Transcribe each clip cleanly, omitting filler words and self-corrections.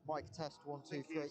Mic test, 1, 2, 3.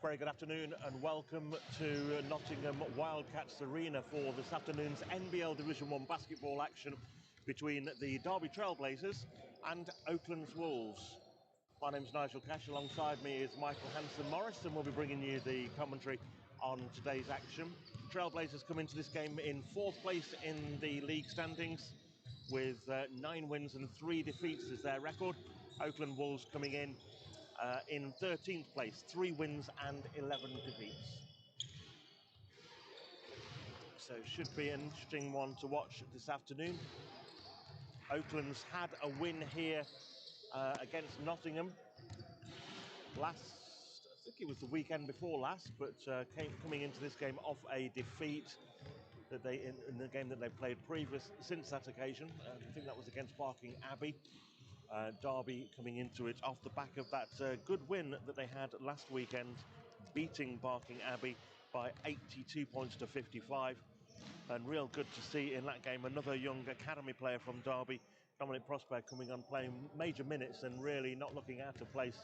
Very good afternoon and welcome to Nottingham Wildcats Arena for this afternoon's NBL Division 1 basketball action between the Derby Trailblazers and Oaklands Wolves. My name's Nigel Cash, alongside me is Michael Hanson-Morris, and we'll be bringing you the commentary on today's action. Trailblazers come into this game in 4th place in the league standings with 9 wins and 3 defeats as their record. Oakland Wolves coming in 13th place, 3 wins and 11 defeats. So should be an interesting one to watch this afternoon. Oakland's had a win here against Nottingham last, I think it was the weekend before last, but coming into this game off a defeat that they in the game that they played previous since that occasion. I think that was against Barking Abbey. Derby coming into it off the back of that good win that they had last weekend, beating Barking Abbey by 82 points to 55. And real good to see in that game another young academy player from Derby, Dominic Prosper, coming on playing major minutes and really not looking out of place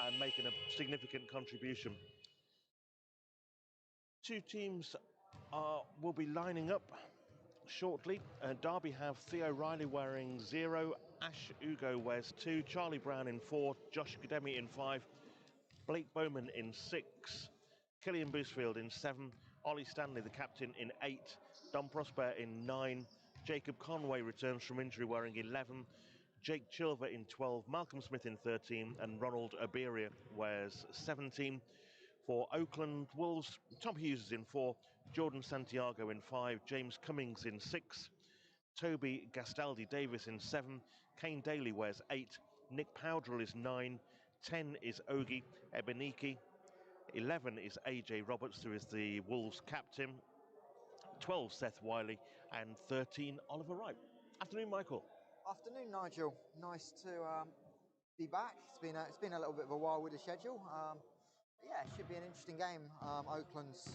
and making a significant contribution. Two teams will be lining up shortly. Derby have Theo Riley wearing 0, Ash Ugo wears 2, Charlie Brown in 4, Josh Gademi in 5, Blake Bowman in 6, Killian Boosfield in 7, Ollie Stanley, the captain, in 8, Dom Prosper in 9, Jacob Conway returns from injury wearing 11, Jake Chilver in 12, Malcolm Smith in 13, and Ronald Aberia wears 17. For Oakland Wolves, Tom Hughes is in 4, Jordan Santiago in 5, James Cummings in 6, Toby Gastaldi Davis in 7, Kane Daly wears 8, Nick Powdrell is 9, 10 is Ogie Ebeniki, 11 is AJ Roberts, who is the Wolves captain, 12 Seth Wiley, and 13 Oliver Wright. Afternoon, Michael. Afternoon, Nigel. Nice to be back. It's been a little bit of a while with the schedule. Yeah, it should be an interesting game. Oakland's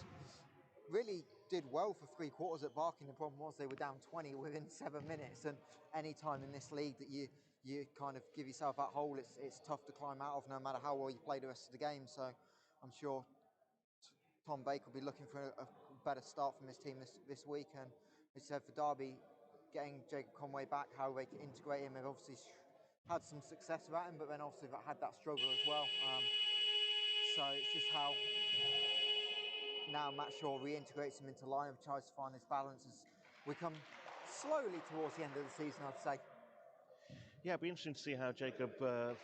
really did well for 3 quarters at Barking. The problem was they were down 20 within 7 minutes, and any time in this league that you kind of give yourself that hole, it's tough to climb out of, no matter how well you play the rest of the game. So I'm sure Tom Baker will be looking for a better start from his team this week. And as you said, for Derby, getting Jacob Conway back, how they can integrate him, they've obviously had some success about him, but then obviously they've had that struggle as well. So it's just how now Matt Shaw reintegrates him into lineup, tries to find this balance as we come slowly towards the end of the season, I'd say. Yeah, it'll be interesting to see how Jacob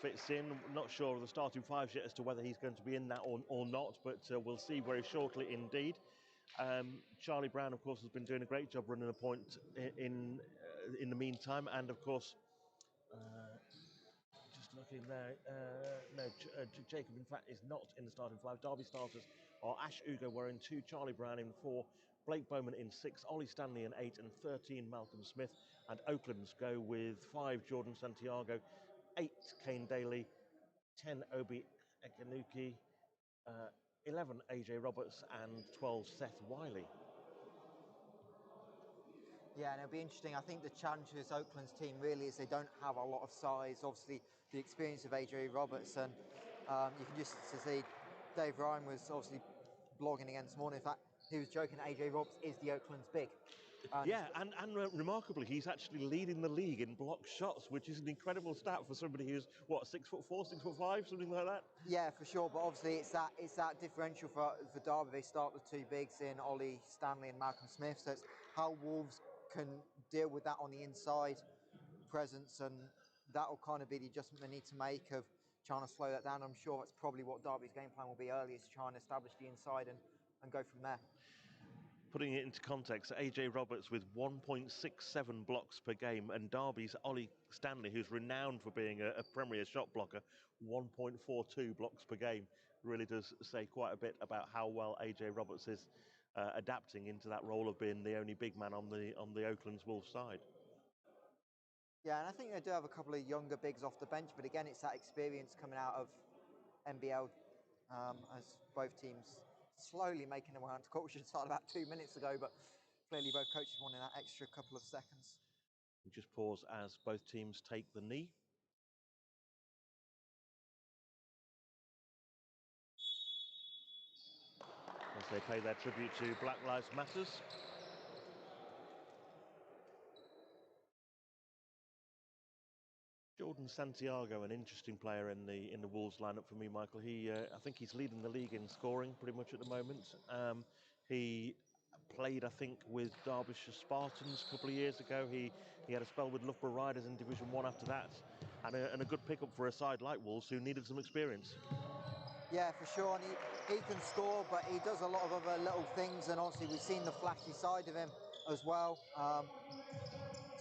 fits in. Not sure of the starting 5 yet as to whether he's going to be in that or not, but we'll see very shortly indeed. Charlie Brown, of course, has been doing a great job running a point in the meantime, and of course, just looking there, Jacob, in fact, is not in the starting 5. Derby starters are Ash Ugo wearing 2, Charlie Brown in 4, Blake Bowman in 6, Ollie Stanley in 8, and 13 Malcolm Smith. And Oakland's go with 5 Jordan Santiago, 8 Kane Daly, 10 Obi Ekanuki, 11 AJ Roberts, and 12 Seth Wiley. Yeah, and it'll be interesting. I think the challenge for this Oakland's team really is they don't have a lot of size. Obviously, the experience of AJ Roberts, and you can just see Dave Ryan was obviously blogging again this morning. In fact, he was joking that AJ Roberts is the Oakland's big. Yeah, and remarkably, he's actually leading the league in block shots, which is an incredible stat for somebody who's, what, 6'4", 6'5", something like that? Yeah, for sure. But obviously, it's that differential for Derby. They start with 2 bigs in Ollie Stanley and Malcolm Smith. So it's how Wolves can deal with that on the inside presence, and that will kind of be the adjustment they need to make of trying to slow that down. I'm sure that's probably what Derby's game plan will be early, is to try and establish the inside and go from there. Putting it into context, AJ Roberts with 1.67 blocks per game, and Derby's Ollie Stanley, who's renowned for being a premier shot blocker, 1.42 blocks per game, really does say quite a bit about how well AJ Roberts is adapting into that role of being the only big man on the Oakland's Wolves side. Yeah, and I think they do have a couple of younger bigs off the bench, but again, it's that experience coming out of NBL as both teams slowly making their way onto court, which should start about 2 minutes ago, but clearly both coaches wanted that extra couple of seconds. We just pause as both teams take the knee. As they pay their tribute to Black Lives Matters. Jordan Santiago, an interesting player in the Wolves lineup for me, Michael. I think he's leading the league in scoring pretty much at the moment. He played, I think, with Derbyshire Spartans a couple of years ago. He had a spell with Loughborough Riders in Division 1 after that, and a good pickup for a side like Wolves who needed some experience. Yeah, for sure, and he can score, but he does a lot of other little things, and obviously we've seen the flashy side of him as well.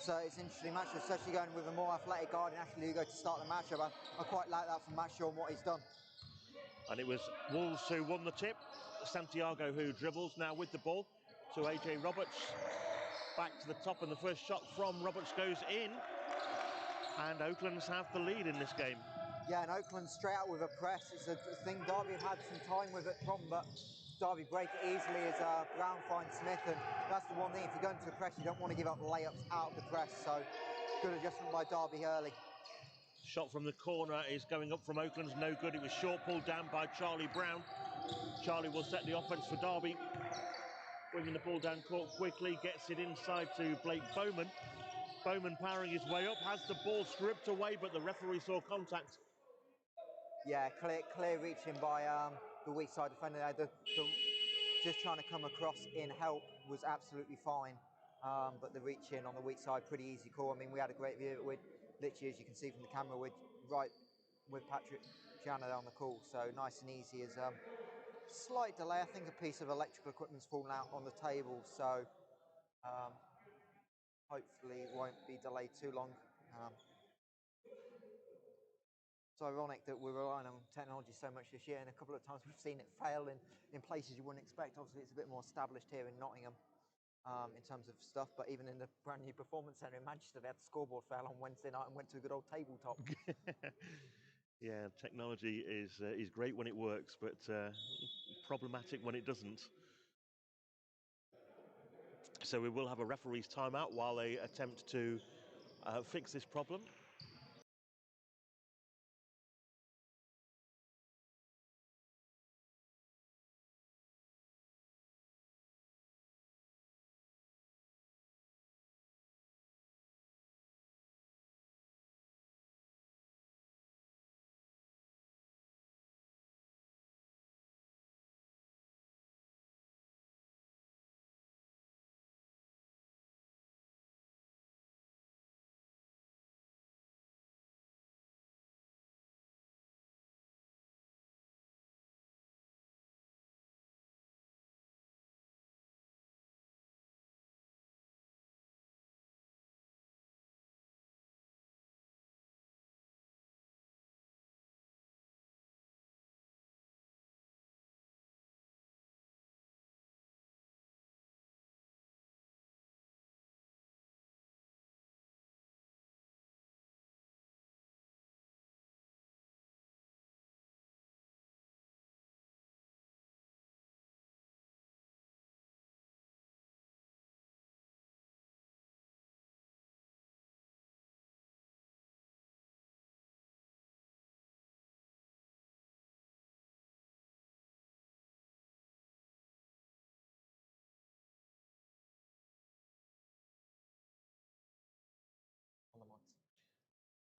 So it's an interesting matchup, especially going with a more athletic guard and Ashley Hugo to start the matchup. I quite like that from Matt Shaw and what he's done. And it was Wolves who won the tip. Santiago who dribbles now with the ball to AJ Roberts. Back to the top, and the first shot from Roberts goes in. And Oaklands have the lead in this game. Yeah, and Oakland straight out with a press. It's a thing Derby have had some time with it from, but Derby break it easily as Brown finds Smith, and that's the one thing. If you go into a press, you don't want to give up layups out of the press, so good adjustment by Derby early. Shot from the corner is going up from Oakland's no good. It was short pulled down by Charlie Brown. Charlie will set the offense for Derby. Bringing the ball down court quickly, gets it inside to Blake Bowman. Bowman powering his way up, has the ball stripped away, but the referee saw contact. Yeah, clear reaching by the weak side defender there. Just trying to come across in help was absolutely fine, but the reach in on the weak side, pretty easy call. I mean, we had a great view. We're literally, as you can see from the camera, we're right with Patrick Gianna on the call, so nice and easy. As slight delay, I think a piece of electrical equipment's fallen out on the table, so hopefully it won't be delayed too long. It's ironic that we're relying on technology so much this year, and a couple of times we've seen it fail in places you wouldn't expect. Obviously, it's a bit more established here in Nottingham in terms of stuff, but even in the brand new performance centre in Manchester, they had the scoreboard fail on Wednesday night and went to a good old tabletop. Yeah, technology is great when it works, but problematic when it doesn't. So we will have a referee's timeout while they attempt to fix this problem.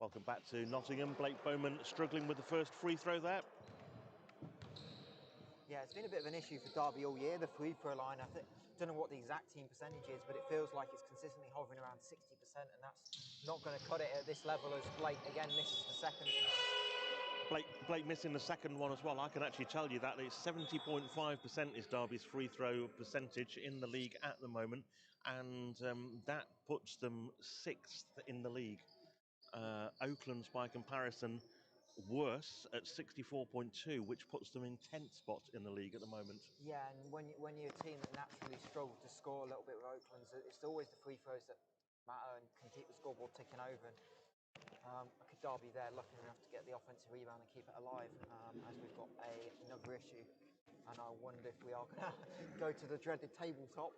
Welcome back to Nottingham. Blake Bowman struggling with the first free throw there. Yeah, it's been a bit of an issue for Derby all year, the free throw line. I don't know what the exact team percentage is, but it feels like it's consistently hovering around 60%, and that's not going to cut it at this level as Blake, again, misses the second. Blake missing the second one as well. I can actually tell you that it's 70.5% is Derby's free throw percentage in the league at the moment, and that puts them 6th in the league. Oaklands, by comparison, worse at 64.2, which puts them in 10th spot in the league at the moment. Yeah, and when you're a team that naturally struggle to score a little bit with Oaklands, it's always the free throws that matter and can keep the scoreboard ticking over. And Derby there lucky enough to get the offensive rebound and keep it alive, as we've got another issue. And I wonder if we are going to go to the dreaded tabletop.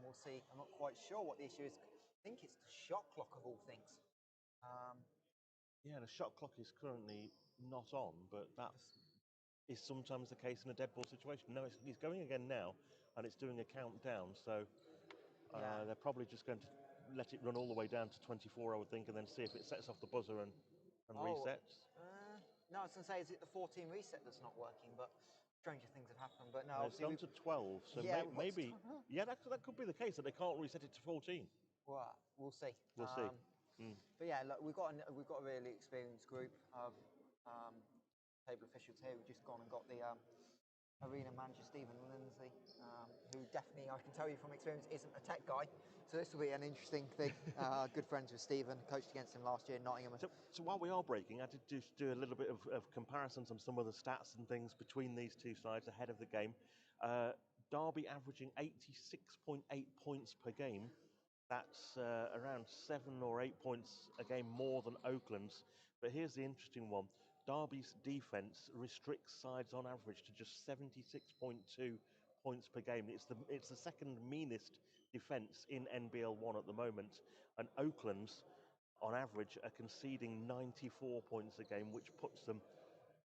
We'll see. I'm not quite sure what the issue is. I think it's the shot clock of all things. Yeah, the shot clock is currently not on, but that is sometimes the case in a dead ball situation. No, it's going again now, and it's doing a countdown. So they're probably just going to let it run all the way down to 24, I would think, and then see if it sets off the buzzer and resets. No, I was going to say, is it the 14 reset that's not working? But stranger things have happened. But no, it's gone to 12, so yeah, maybe yeah, that could be the case that they can't reset it to 14. Well, we'll see. We'll see. But yeah, look, we've got a really experienced group of table officials here. We've just gone and got the arena manager, Stephen Lindsay, who definitely, I can tell you from experience, isn't a tech guy. So this will be an interesting thing. Good friends with Stephen, coached against him last year in Nottingham. So while we are breaking, I did just do a little bit of comparisons on some of the stats and things between these two sides ahead of the game. Derby averaging 86.8 points per game, That's around 7 or 8 points a game more than Oakland's. But here's the interesting one. Derby's defence restricts sides on average to just 76.2 points per game. It's the second meanest defence in NBL 1 at the moment. And Oakland's, on average, are conceding 94 points a game, which puts them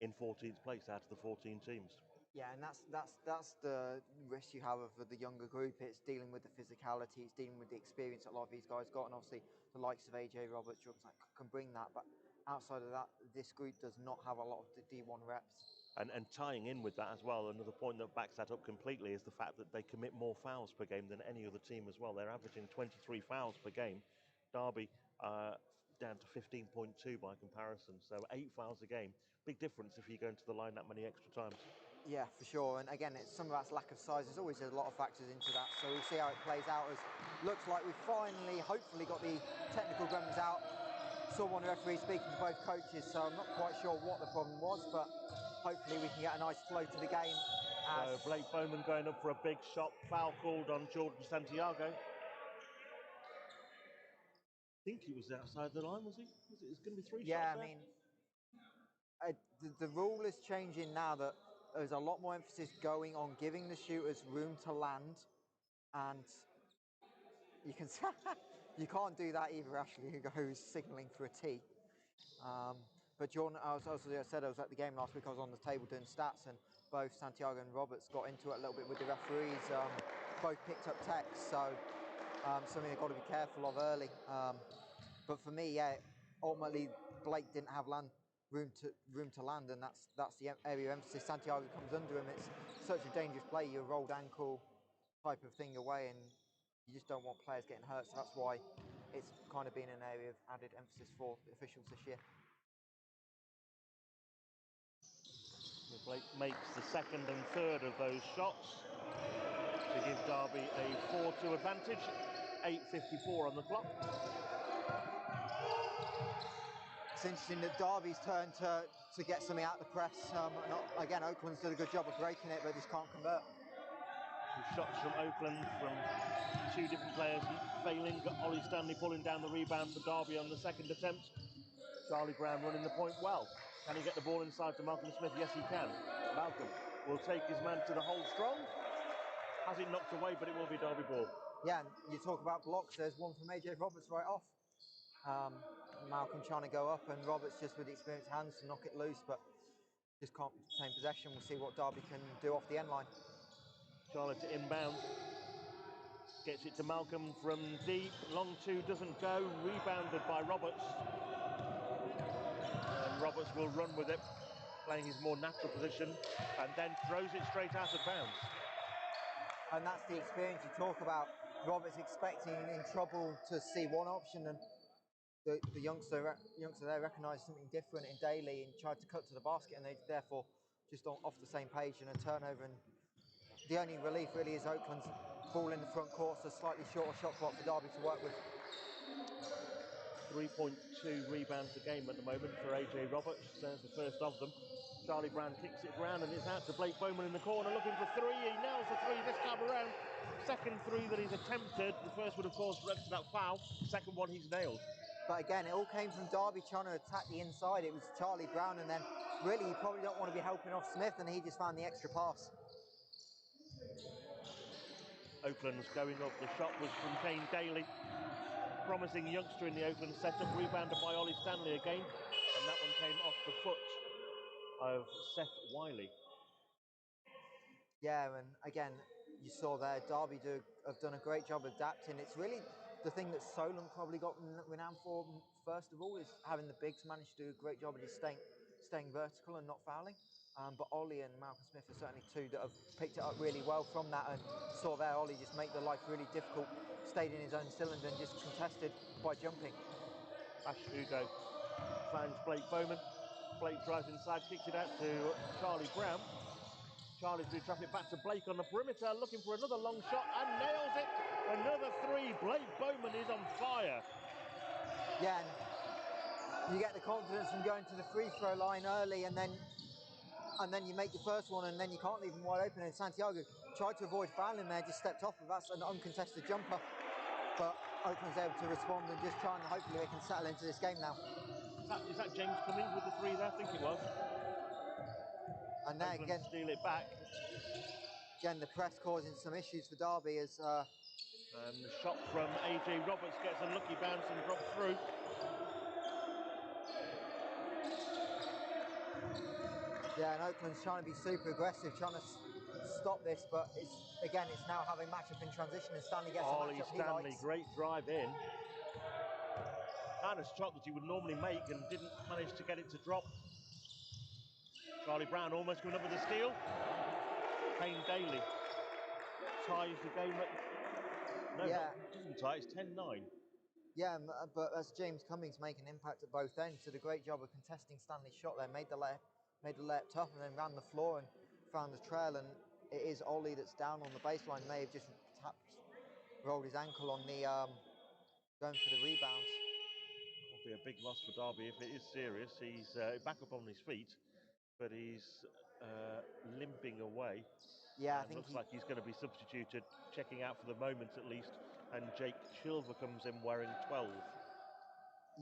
in 14th place out of the 14 teams. Yeah, and that's the risk you have of the younger group. It's dealing with the physicality, it's dealing with the experience that a lot of these guys got, and obviously the likes of AJ Roberts can bring that. But outside of that, this group does not have a lot of the D1 reps. And tying in with that as well, another point that backs that up completely is the fact that they commit more fouls per game than any other team as well. They're averaging 23 fouls per game. Derby down to 15.2 by comparison, so 8 fouls a game. Big difference if you go into the line that many extra times. Yeah, for sure. And again, some of that's lack of size. There's always a lot of factors into that. So we'll see how it plays out. As looks like we've finally, hopefully, got the technical gremlins out. Saw one referee speaking to both coaches, so I'm not quite sure what the problem was, but hopefully we can get a nice flow to the game. So Blake Bowman going up for a big shot. Foul called on Jordan Santiago. I think he was outside the line, was he? It's going to be 3 shots. Yeah, I mean, the rule is changing now that there's a lot more emphasis going on giving the shooters room to land, and you can you can't do that either, Ashley, who's signalling for a tee. But Jordan, I said I was at the game last week. I was on the table doing stats, and both Santiago and Roberts got into it a little bit with the referees. Both picked up techs, so something they've got to be careful of early. But for me, yeah, ultimately Blake didn't have room to land, and that's the area of emphasis. Santiago comes under him. It's such a dangerous play. You're a rolled ankle type of thing away, and you just don't want players getting hurt. So that's why it's kind of been an area of added emphasis for the officials this year. Blake makes the second and third of those shots to give Derby a 4-2 advantage. 8:54 on the clock. It's interesting that Derby's turn to get something out of the press. Again, Oakland's did a good job of breaking it, but just can't convert. Shots from Oakland from 2 different players failing. Ollie Stanley pulling down the rebound for Derby on the second attempt. Charlie Brown running the point well. Can he get the ball inside to Malcolm Smith? Yes, he can. Malcolm will take his man to the hole strong. Has it knocked away, but it will be Derby ball. Yeah, and you talk about blocks. There's one from AJ Roberts right off. Malcolm trying to go up, and Roberts just with the experienced hands to knock it loose, but just can't retain possession. We'll see what Derby can do off the end line. Charlotte to inbound. Gets it to Malcolm from deep. Long 2 doesn't go. Rebounded by Roberts. And Roberts will run with it, playing his more natural position, and then throws it straight out of bounds. And that's the experience you talk about. Roberts expecting in trouble to see one option, and the youngster there recognised something different in Daly and tried to cut to the basket, and they therefore just off the same page and a turnover. And the only relief really is Oakland's ball in the front court, so slightly shorter shot clock for Derby to work with. 3.2 rebounds a game at the moment for AJ Roberts. There's the first of them. Charlie Brown kicks it round and it's out to Blake Bowman in the corner looking for 3. He nails the 3 this time around. Second 3 that he's attempted. The first one, of course, led to that foul. Second one he's nailed. But again, it all came from Derby trying to attack the inside. It was Charlie Brown, and then really you probably don't want to be helping off Smith, and he just found the extra pass. Oakland's going up. The shot was from Kane Daly. Promising youngster in the Oakland setup. Rebounded by Ollie Stanley again. And that one came off the foot of Seth Wiley. Yeah, and again, you saw there, Derby have done a great job adapting. It's really the thing that Solon probably got renowned for, first of all, is having the bigs manage to do a great job of just staying vertical and not fouling. But Ollie and Malcolm Smith are certainly 2 that have picked it up really well from that, and saw there Ollie just make the life really difficult, stayed in his own cylinder and just contested by jumping. Ash Ugo finds Blake Bowman. Blake drives inside, kicks it out to Charlie Brown. Charlie through traffic back to Blake on the perimeter, looking for another long shot and nails it. Another 3. Blake Bowman is on fire. Yeah, and you get the confidence from going to the free throw line early, and then you make your first one, and then you can't leave them wide open. And Santiago tried to avoid fouling there, just stepped off, but that's an uncontested jumper. but Oakland's able to respond and just try and hopefully they can settle into this game now. Is that James Cummings with the three there? I think it was. And now Oakland again, steal it back. Again, the press causing some issues for Derby as... and the shot from AJ Roberts gets a lucky bounce and drops through. Yeah, and Oakland's trying to be super aggressive, trying to stop this, but it's now having matchup in transition, and Stanley gets a matchup Stanley, he likes. great drive in. Kind of shot that he would normally make and didn't manage to get it to drop. Charlie Brown almost coming up with a steal. Payne Daly ties the game at... No, Yeah. doesn't tie, it's 10-9. Yeah, but as James Cummings making an impact at both ends, did a great job of contesting Stanley's shot there, made the layup tough, and then ran the floor and found the trail. And it is Ollie that's down on the baseline. May have just rolled his ankle on the going for the rebound. Will be a big loss for Derby if it is serious. He's back up on his feet, but he's limping away. Yeah, I and think looks like he's going to be substituted, checking out for the moment at least. And Jake Chilver comes in wearing 12.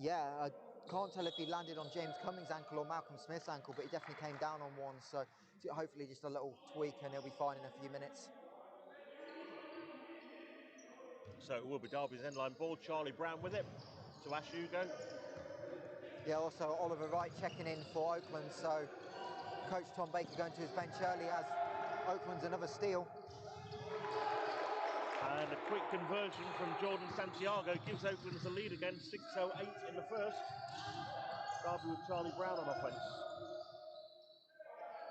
Yeah, I can't tell if he landed on James Cummings' ankle or Malcolm Smith's ankle, but he definitely came down on one. So hopefully just a little tweak and he'll be fine in a few minutes. So it will be Derby's endline ball. Charlie Brown with it to Ash Hugo. Yeah, also Oliver Wright checking in for Oakland. So Coach Tom Baker going to his bench early as Oakland's another steal. And a quick conversion from Jordan Santiago gives Oakland the lead again, 6:08 in the first. Derby with Charlie Brown on offense.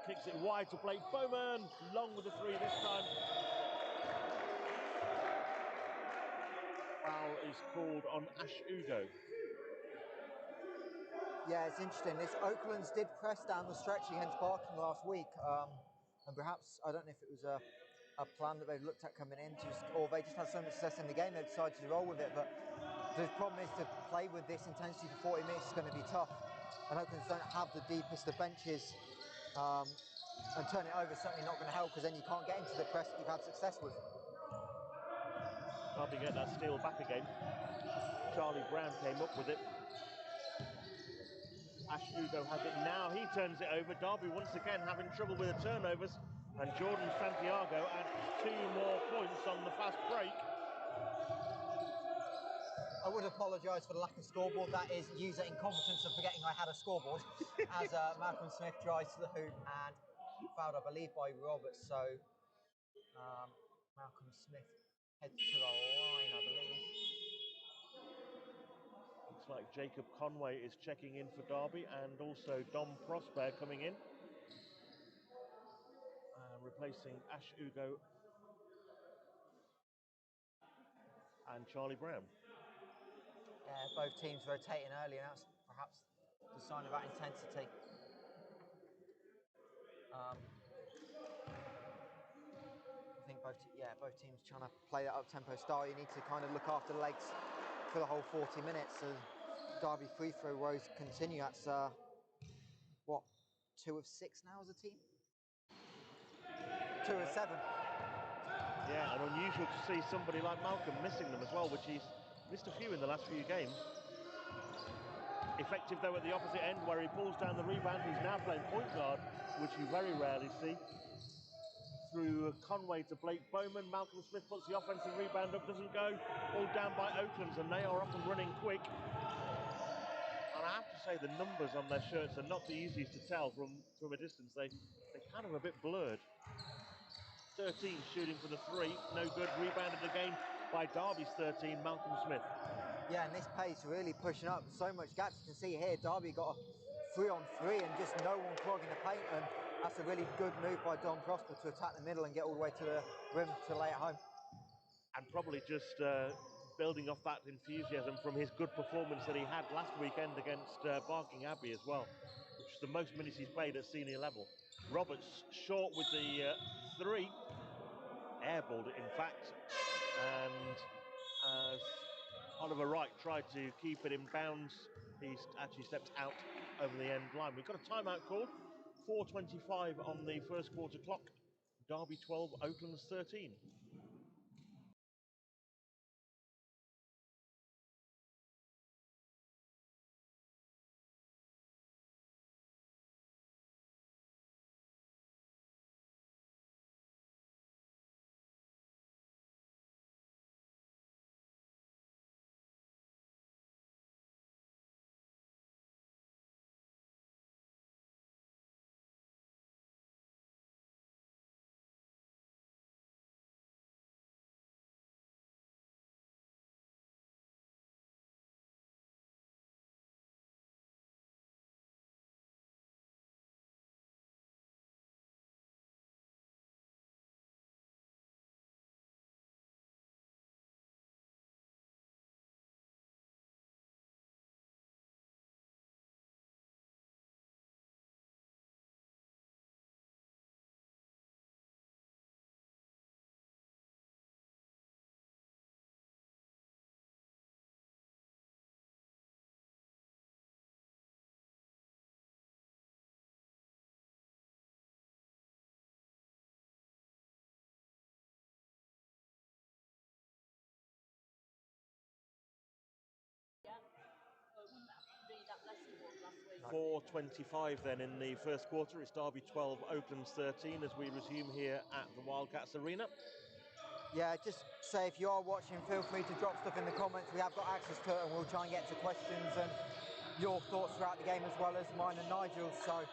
Kicks it wide to Blake Bowman. Long with the three this time. Foul is called on Ash Hugo. Yeah, it's interesting. This Oakland's did press down the stretch against Barking last week. And perhaps, I don't know if it was a plan that they've looked at coming in, or they just had so much success in the game, they decided to roll with it. But the problem is to play with this intensity for 40 minutes is going to be tough. And Oakland's don't have the deepest of benches. And turn it over is certainly not going to help, because then you can't get into the press that you've had success with. Derby get that steal back again. Charlie Brown came up with it. Ash Hugo has it now. He turns it over. Derby once again having trouble with the turnovers. And Jordan Santiago adds 2 more points on the fast break. I would apologise for the lack of scoreboard. That is user incompetence of forgetting I had a scoreboard as Malcolm Smith drives to the hoop and fouled, I believe, by Roberts. So Malcolm Smith heads to the line, I believe. Looks like Jacob Conway is checking in for Derby, and also Dom Prosper coming in. Replacing Ash Hugo and Charlie Brown. Yeah, both teams rotating early, and that's perhaps the sign of that intensity. I think both teams trying to play that up-tempo style. You need to kind of look after the legs for the whole 40 minutes. So Derby free throw woes continue. That's, 2 of 6 now as a team? 2 of 7. Yeah, and unusual to see somebody like Malcolm missing them as well, which he's missed a few in the last few games. Effective, though, at the opposite end, where he pulls down the rebound. He's now playing point guard, which you very rarely see. Through Conway to Blake Bowman. Malcolm Smith puts the offensive rebound up, doesn't go. Pulled down by Oaklands, and they are up and running quick. And I have to say, the numbers on their shirts are not the easiest to tell from a distance. They're kind of a bit blurred. 13 shooting for the 3, no good. Rebounded again by Derby's 13, Malcolm Smith. Yeah, and this pace really pushing up. So much gaps. You can see here, Derby got a 3-on-3 and just no one clogging the paint. And that's a really good move by Don Prosper to attack the middle and get all the way to the rim to lay it home. And probably just building off that enthusiasm from his good performance that he had last weekend against Barking Abbey as well, which is the most minutes he's played at senior level. Roberts short with the 3. Airballed it, in fact. And as Oliver Wright tried to keep it in bounds, he actually stepped out over the end line. We've got a timeout called. 4:25 on the first quarter clock. Derby 12, Oaklands 13. 4:25 then in the first quarter. It's Derby 12, Oaklands 13 as we resume here at the Wildcats Arena. Yeah, just say if you are watching, feel free to drop stuff in the comments. We have got access to it and we'll try and get to questions and your thoughts throughout the game as well as mine and Nigel's. So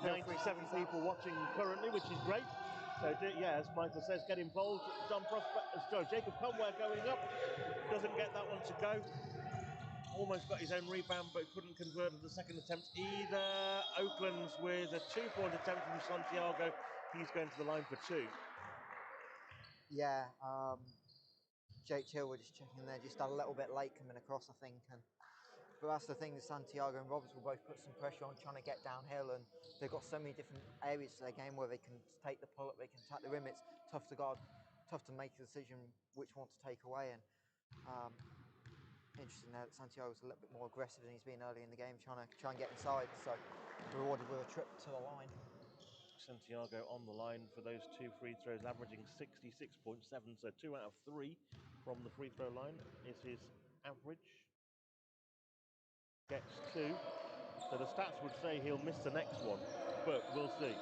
97 people watching currently, which is great. So yeah, as Michael says, get involved. Jacob Conway going up, doesn't get that one to go. Almost got his own rebound, but couldn't convert at the second attempt either. Oaklands with a 2-point attempt from Santiago. He's going to the line for 2. Yeah, Jake Chill, we're just checking there, just a little bit late coming across, I think. But that's the thing, that Santiago and Roberts will both put some pressure on trying to get downhill, and they've got so many different areas to their game where they can take the pull-up, they can attack the rim. It's tough to guard, tough to make a decision which one to take away. And interesting there that Santiago's a little bit more aggressive than he's been early in the game, trying to get inside. So rewarded with a trip to the line. Santiago on the line for those 2 free throws, averaging 66.7, so 2 out of 3 from the free throw line is his average. Gets 2, so the stats would say he'll miss the next one, but we'll see.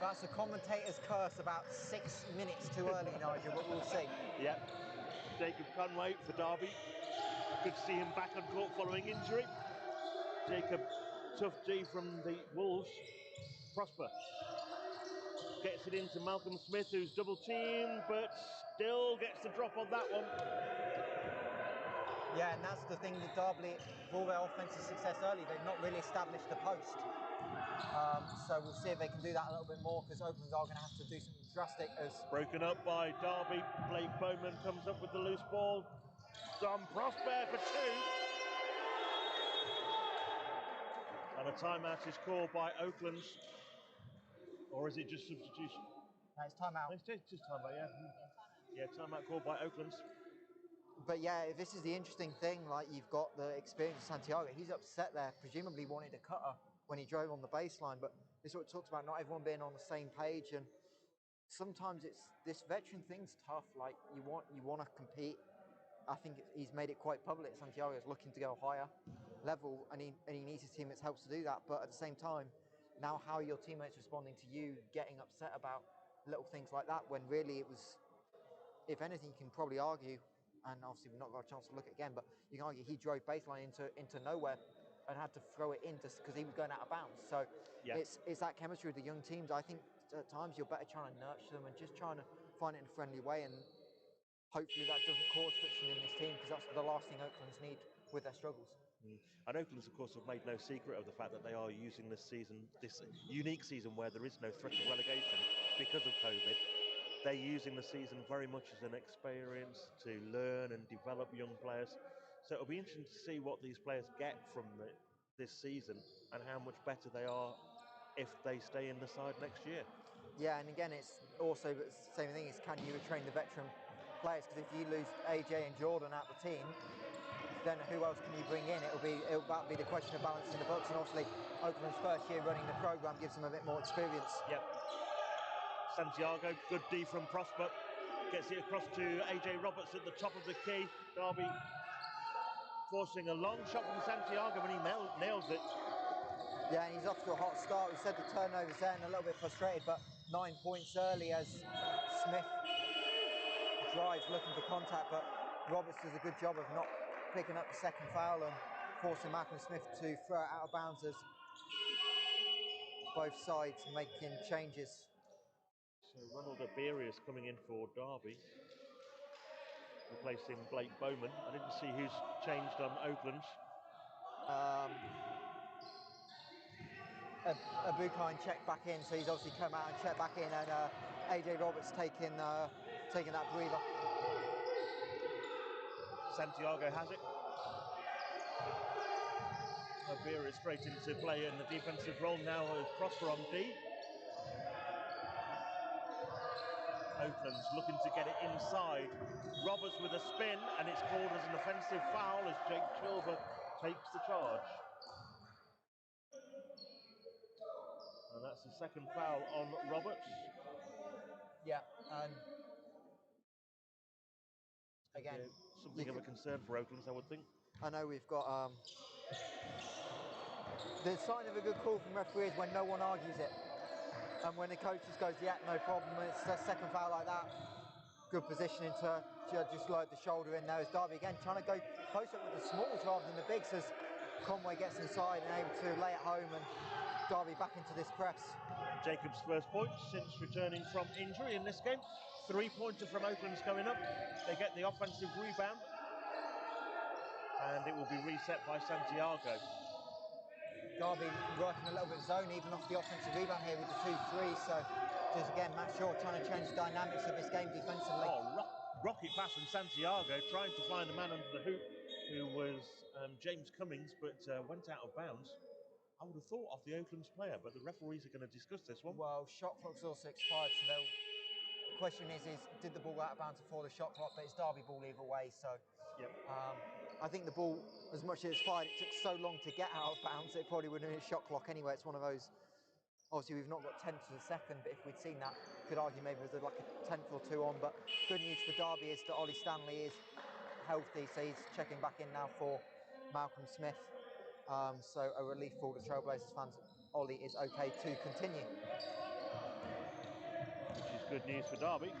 That's a commentator's curse about 6 minutes too early, Nigel, but we'll see. Yep. Jacob Conway for Derby. Good to see him back on court following injury. Jacob, tough D from the Wolves. Prosper gets it into Malcolm Smith, who's double teamed, but still gets the drop on that one. Yeah, and that's the thing with Derby, for all their offensive success early, they've not really established the post. So we'll see if they can do that a little bit more, because Oaklands are going to have to do something drastic. As broken up by Derby, Blake Bowman comes up with the loose ball. Dom Prosper for 2. And a timeout is called by Oaklands. Or is it just substitution? No, it's timeout. It's just timeout, yeah. Yeah, timeout called by Oaklands. But yeah, this is the interesting thing, like you've got the experience of Santiago. He's upset there, presumably wanted a cutter when he drove on the baseline, but this sort of talks about not everyone being on the same page, and sometimes it's this veteran thing's tough. Like you want to compete. I think he's made it quite public. Santiago is looking to go higher level, and he needs his teammates' help to do that. But at the same time, now how are your teammates responding to you getting upset about little things like that, when really it was, if anything, you can probably argue, and obviously we've not got a chance to look at it again, but you can argue he drove baseline into nowhere and had to throw it in because he was going out of bounds. So yeah, it's that chemistry with the young teams. I think at times you're better trying to nurture them and just trying to find it in a friendly way, and hopefully that doesn't cause friction in this team, because that's the last thing Oaklands need with their struggles. And Oaklands, of course, have made no secret of the fact that they are using this season, this unique season where there is no threat of relegation because of COVID. They're using the season very much as an experience to learn and develop young players. So it'll be interesting to see what these players get from this season and how much better they are if they stay in the side next year. Yeah, and again, it's also the same thing, is can you retrain the veteran players? Because if you lose AJ and Jordan out the team, then who else can you bring in? That'll be the question of balancing the books, and obviously Oakland's first year running the program gives them a bit more experience. Yep. Santiago, good D from Prosper, gets it across to AJ Roberts at the top of the key. Derby forcing a long shot from Santiago, and he nails it. Yeah, and he's off to a hot start. We said the turnovers there and a little bit frustrated, but 9 points early as Smith drives looking for contact, but Roberts does a good job of not picking up the second foul and forcing Malcolm Smith to throw it out of bounds as both sides making changes. So Ronald Aberius coming in for Derby, replacing Blake Bowman. I didn't see who's changed on Oakland. Abukine checked back in, so he's obviously come out and checked back in, and AJ Roberts taking that breather. Santiago has it. Aberius straight into play in the defensive role now with Prosper on D. Oakland's looking to get it inside. Roberts with a spin, and it's called as an offensive foul as Jake Chilver takes the charge. And that's the second foul on Roberts. Yeah, and again, something of a concern for Oakland's, I would think. I know we've got The sign of a good call from referee is when no one argues it. And when the coach just goes, yeah, no problem, it's a second foul like that. Good positioning to just load the shoulder in there. As Derby again trying to go close up with the smalls rather than the bigs, as Conway gets inside and able to lay it home, and Derby back into this press. Jacob's first point since returning from injury in this game. 3-pointer from Oaklands going up. They get the offensive rebound, and it will be reset by Santiago. Derby working a little bit of zone even off the offensive rebound here with the 2-3, so just again Matt Shaw trying to change the dynamics of this game defensively. Oh, rocket pass from Santiago, trying to find the man under the hoop, who was James Cummings, but went out of bounds. I would have thought off the Oaklands player, but the referees are going to discuss this one. Well, shot clock's also expired, so the question is did the ball out of bounds before the shot clock? But it's Derby ball either way, so yep. I think the ball, as much as it's fired, it took so long to get out of bounds, it probably wouldn't have been a shot clock anyway. It's one of those, obviously we've not got tenths of a second, but if we'd seen that, could argue maybe it was like a tenth or two on. But good news for Derby is that Ollie Stanley is healthy, so he's checking back in now for Malcolm Smith. So a relief for the Trailblazers fans. Ollie is okay to continue. Which is good news for Derby,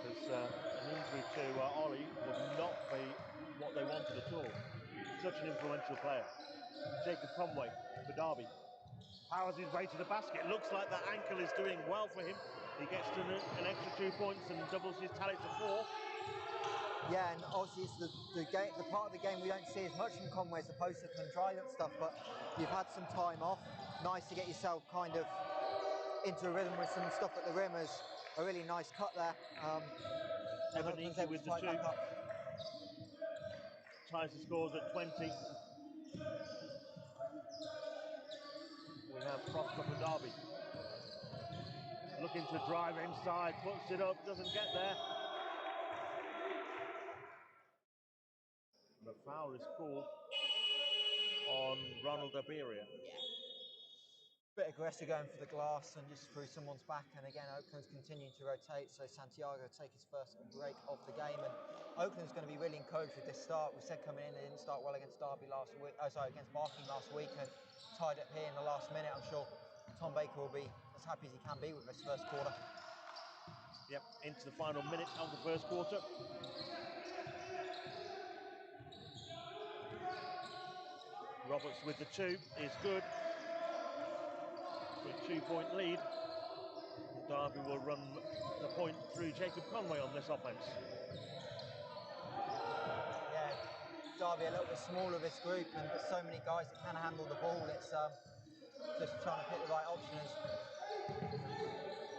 because an injury to Ollie would not be what they wanted at all. Such an influential player. Jacob Conway for Derby powers his way to the basket. Looks like that ankle is doing well for him. He gets to an extra 2 points and doubles his tally to 4. Yeah, and obviously it's the part of the game we don't see as much from Conway as opposed to kind of dry look stuff, but you've had some time off. Nice to get yourself kind of into a rhythm with some stuff at the rim. As a really nice cut there. Ebeniki with the 2. Ties the scores at 20. We have Prosper for Derby. Looking to drive inside, puts it up, doesn't get there. The foul is called on Ronald Abiria. Bit aggressive going for the glass and just through someone's back, and again Oakland's continuing to rotate, so Santiago take his first break of the game, and Oakland's going to be really encouraged with this start. We said coming in they didn't start well against Derby last week, against Barking last week, and tied up here in the last minute. I'm sure Tom Baker will be as happy as he can be with this first quarter. Yep, into the final minute of the first quarter. Roberts with the 2 is good. With 2-point lead. Derby will run the point through Jacob Conway on this offense. Yeah, Derby a little bit smaller of this group, and there's so many guys that can handle the ball. It's just trying to pick the right options.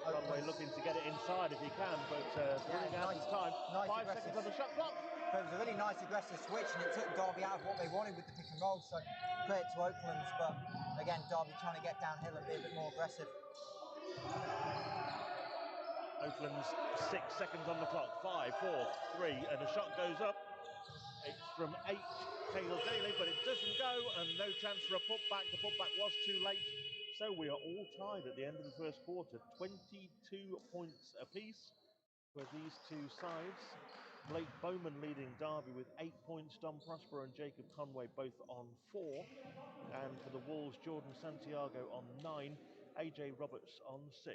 Conway looking to get it inside if he can, but running out of time. 5 seconds on the shot clock. But it was a really nice aggressive switch, and it took Derby out of what they wanted with the pick and roll, so credit to Oaklands. But again, Derby trying to get downhill and be a bit more aggressive. Oakland's 6 seconds on the clock. 5, 4, 3, and the shot goes up. It's from 8, Caleb Daly, but it doesn't go, and no chance for a putback. The putback was too late. So we are all tied at the end of the first quarter. 22 points apiece for these two sides. Blake Bowman leading Derby with 8 points. Dom Prosper and Jacob Conway both on 4. And for the Wolves, Jordan Santiago on 9. AJ Roberts on 6.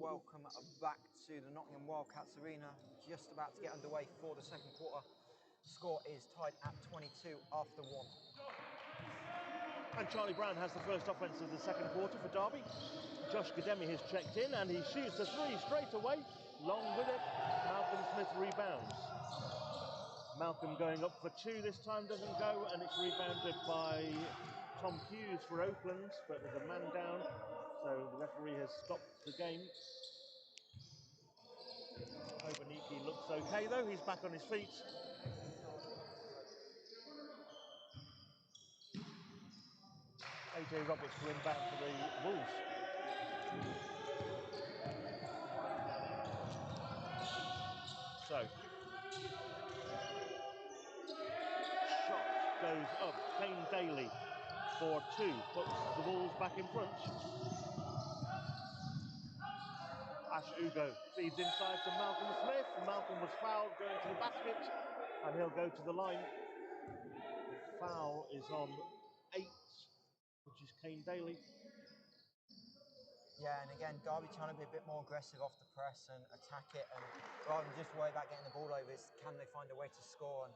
welcome back to the Nottingham Wildcats arena. Just about to get underway for the second quarter. Score is tied at 22 after 1. And Charlie Brown has the first offence of the second quarter for Derby. Josh Gademi has checked in and he shoots a three straight away. Long with it. Malcolm Smith rebounds. Malcolm going up for 2 this time, doesn't go, and it's rebounded by Tom Hughes for Oaklands, but there's a man down, so the referee has stopped the game. Obaniki looks okay though, he's back on his feet. AJ Roberts to inbound for the Wolves. So, shot goes up, Kane Daly for 2, puts the Wolves back in front. Ash Ugo feeds inside to Malcolm Smith. Malcolm was fouled going to the basket, and he'll go to the line. The foul is on 8, which is Kane Daly. Yeah, and again, Derby trying to be a bit more aggressive off the press and attack it, and rather than just worry about getting the ball over, can they find a way to score? And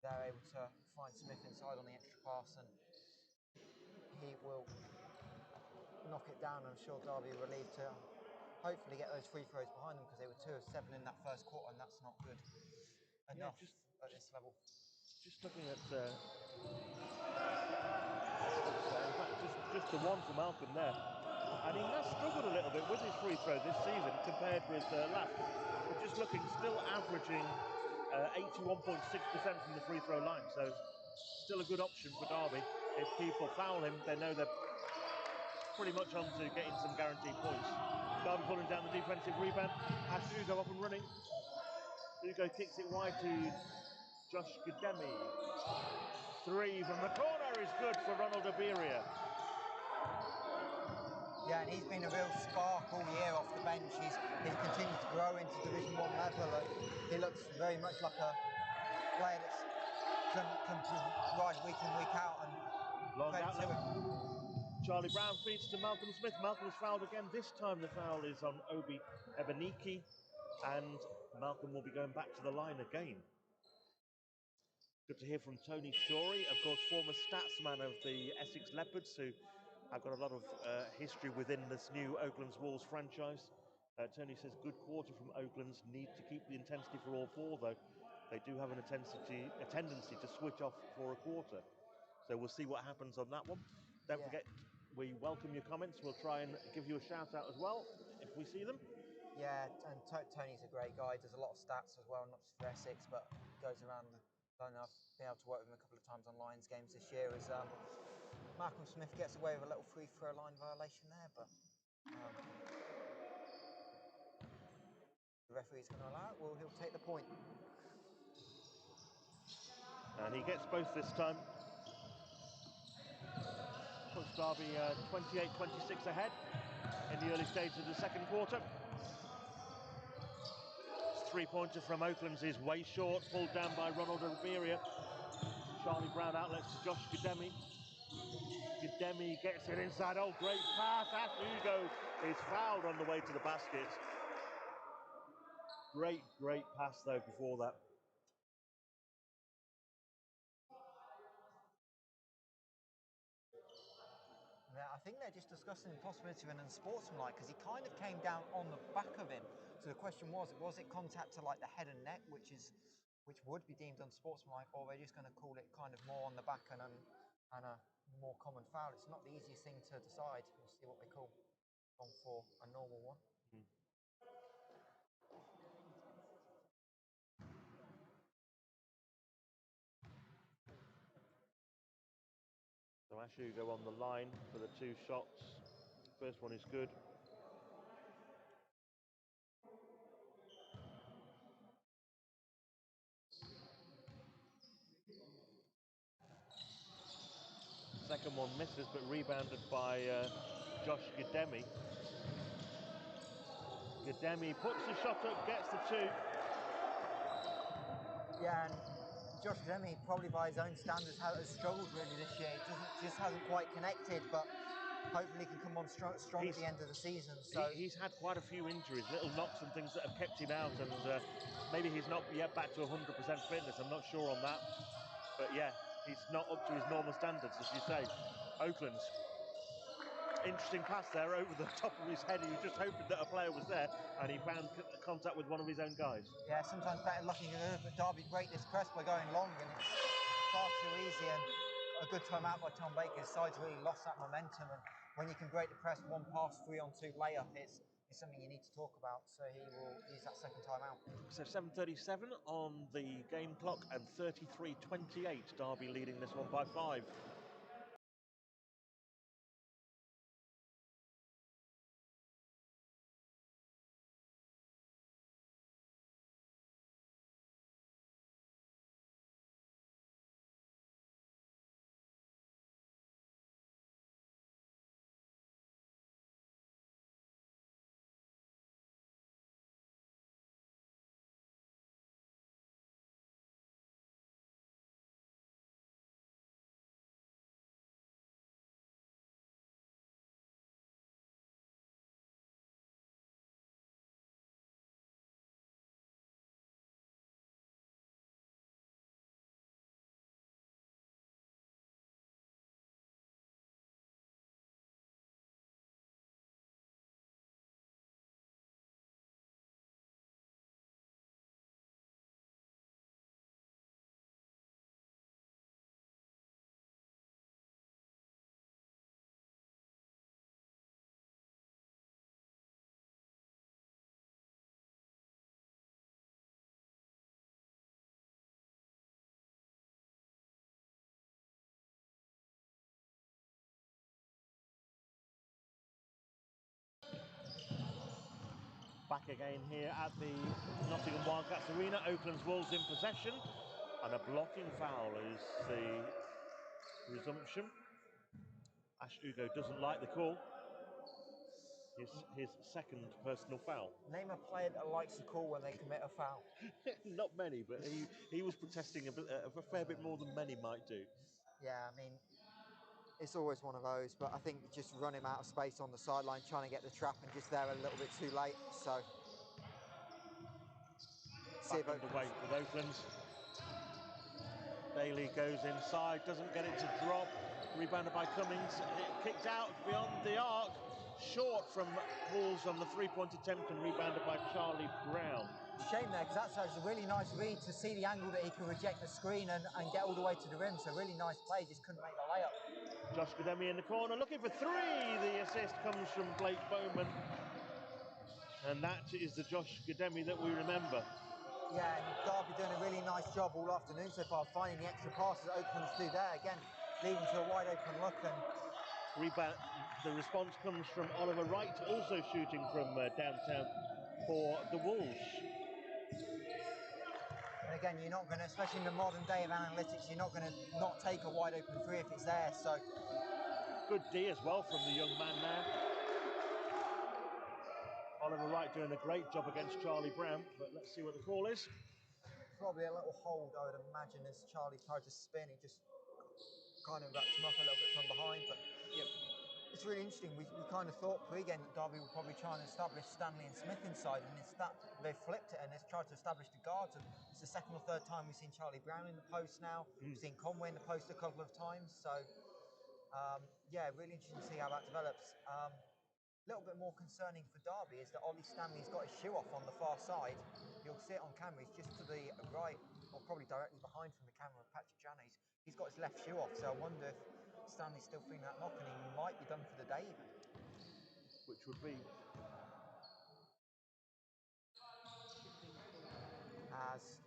they're able to find Smith inside on the extra pass, and he will knock it down. I'm sure Derby are relieved to hopefully get those free throws behind them, because they were 2 of 7 in that first quarter, and that's not good enough at this level. Just looking at just the one for Malcolm there, and he has struggled a little bit with his free throw this season compared with last. But just looking, still averaging 81.6% from the free throw line, so still a good option for Derby. If people foul him, they know they're pretty much on to getting some guaranteed points. Derby pulling down the defensive rebound. Ash Ugo up and running. Ugo kicks it wide to Josh Gademi. 3 from the corner is good for Ronald Abiria. Yeah, and he's been a real spark all year off the bench. He's continued to grow into Division 1 level. He looks very much like a player that can provide week in, week out, and long outlet. Charlie Brown feeds to Malcolm Smith. Malcolm's fouled again. This time the foul is on Obi Ebeniki, and Malcolm will be going back to the line again. Good to hear from Tony Shorey, of course, former statsman of the Essex Leopards, who have got a lot of history within this new Oaklands Wolves franchise. Tony says good quarter from Oaklands. Need to keep the intensity for all 4, though. They do have a tendency to switch off for a quarter. So we'll see what happens on that one. Don't forget, we welcome your comments. We'll try and give you a shout out as well if we see them. Yeah, and Tony's a great guy. Does a lot of stats as well, not just for Essex, but goes around. I've been able to work with him a couple of times on Lions games this year. As Malcolm Smith gets away with a little free throw line violation there, but the referee's going to allow it. Well, he'll take the point. And he gets both this time. Puts Derby 28-26 ahead in the early stages of the second quarter. 3-pointer from Oaklands is way short, pulled down by Ronald Abiria. Charlie Brown outlets to Josh Gademi. Gademi gets it inside. Oh, great pass. Ash Ugo is fouled on the way to the basket. Great pass, though, before that. Yeah, I think they're just discussing the possibility of an unsportsmanlike, because he kind of came down on the back of him. So the question was it contact to like the head and neck, which would be deemed unsportsmanlike, or are they just going to call it kind of more on the back and a more common foul? It's not the easiest thing to decide. We'll see what they call on for a normal one. So Ash Ugo on the line for the 2 shots. First one is good. Second one misses, but rebounded by Josh Gademi. Gademi puts the shot up, gets the 2. Yeah, and Josh Gademi, probably by his own standards, has struggled really this year. It just hasn't quite connected, but hopefully he can come on strong at the end of the season. So he's had quite a few injuries, little knocks and things that have kept him out, and maybe he's not yet back to 100% fitness. I'm not sure on that, but yeah, he's not up to his normal standards, as you say. Oaklands. Interesting pass there over the top of his head. He was just hoping that a player was there, and he found contact with one of his own guys. Yeah, sometimes better lucky than others, but Derby break this press by going long, and it's far too easy. And a good time out by Tom Baker. His side's really lost that momentum, and when you can break the press, one pass, 3-on-2 layup, it's something you need to talk about. So he will use that second time out. So 7:37 on the game clock, and 33-28. Derby leading this one by 5. Back again here at the Nottingham Wildcats Arena. Oakland's Wolves in possession, and a blocking foul is the resumption. Ash Ugo doesn't like the call. His second personal foul. Name a player that likes the call when they commit a foul. Not many, but he was protesting a fair bit more than many might do. Yeah, I mean, it's always one of those, but I think just run him out of space on the sideline, trying to get the trap, and just there a little bit too late. So Back underway with Oaklands. Bailey goes inside, doesn't get it to drop. Rebounded by Cummings. It kicked out beyond the arc. Short from Wolves on the three-point attempt, and rebounded by Charlie Brown. Shame there, because that's a really nice read to see the angle that he can reject the screen and get all the way to the rim. So really nice play, just couldn't make the layup. Josh Gademi in the corner, looking for three. The assist comes from Blake Bowman. And that is the Josh Gademi that we remember. Yeah, and Derby doing a really nice job all afternoon so far, finding the extra passes that Oakland's do there. Again, leading to a wide open look. And rebound. The response comes from Oliver Wright, also shooting from downtown for the Wolves. And again, you're not going to, especially in the modern day of analytics, you're not going to not take a wide open three if it's there. So good D as well from the young man there. Oliver Wright doing a great job against Charlie Brown, but let's see what the call is. Probably a little hold, I would imagine, as Charlie tried to spin. He just kind of wrapped him up a little bit from behind. But yep. It's really interesting. We kind of thought pre-game that Derby would probably try and establish Stanley and Smith inside, and instead they flipped it and they've tried to establish the guards. And it's the second or third time we've seen Charlie Brown in the post now. We've seen Conway in the post a couple of times. So, yeah, really interesting to see how that develops. A little bit more concerning for Derby is that Ollie Stanley's got his shoe off on the far side. You'll see it on camera. He's just to the right, or probably directly behind from the camera of Patrick Janney. He's got his left shoe off, so I wonder if Stanley's still feeling that knock and he might be done for the day even. Which would be... As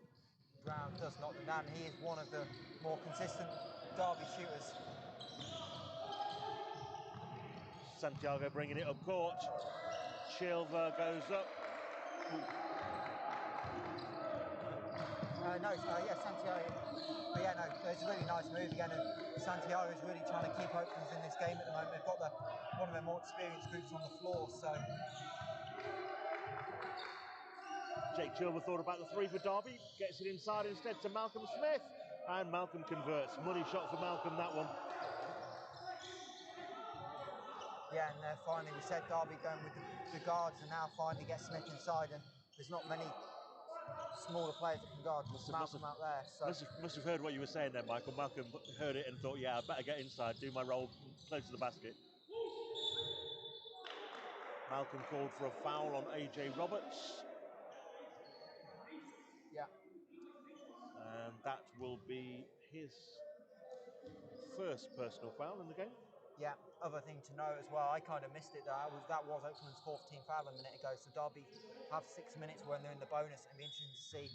Brown does knock them down, he is one of the more consistent Derby shooters. Santiago bringing it up court. Chilver goes up. Santiago. But yeah, no, it's a really nice move again. And Santiago is really trying to keep Oaklands in this game at the moment. They've got one of their more experienced groups on the floor, so. Jake Chilver thought about the three for Derby, gets it inside instead to Malcolm Smith, and Malcolm converts. Money shot for Malcolm, that one. Yeah, and finally we said Derby going with the guards, and now finally get Smith inside, and there's not many smaller players that can guard Malcolm out there. So must have heard what you were saying there, Michael. Malcolm heard it and thought, yeah, I better get inside, do my role close to the basket. Malcolm called for a foul on AJ Roberts. Yeah. And that will be his first personal foul in the game. Yeah, other thing to note as well, I kind of missed it though, that was Oakland's fourth team foul a minute ago, so Derby have 6 minutes when they're in the bonus, and it'll be interesting to see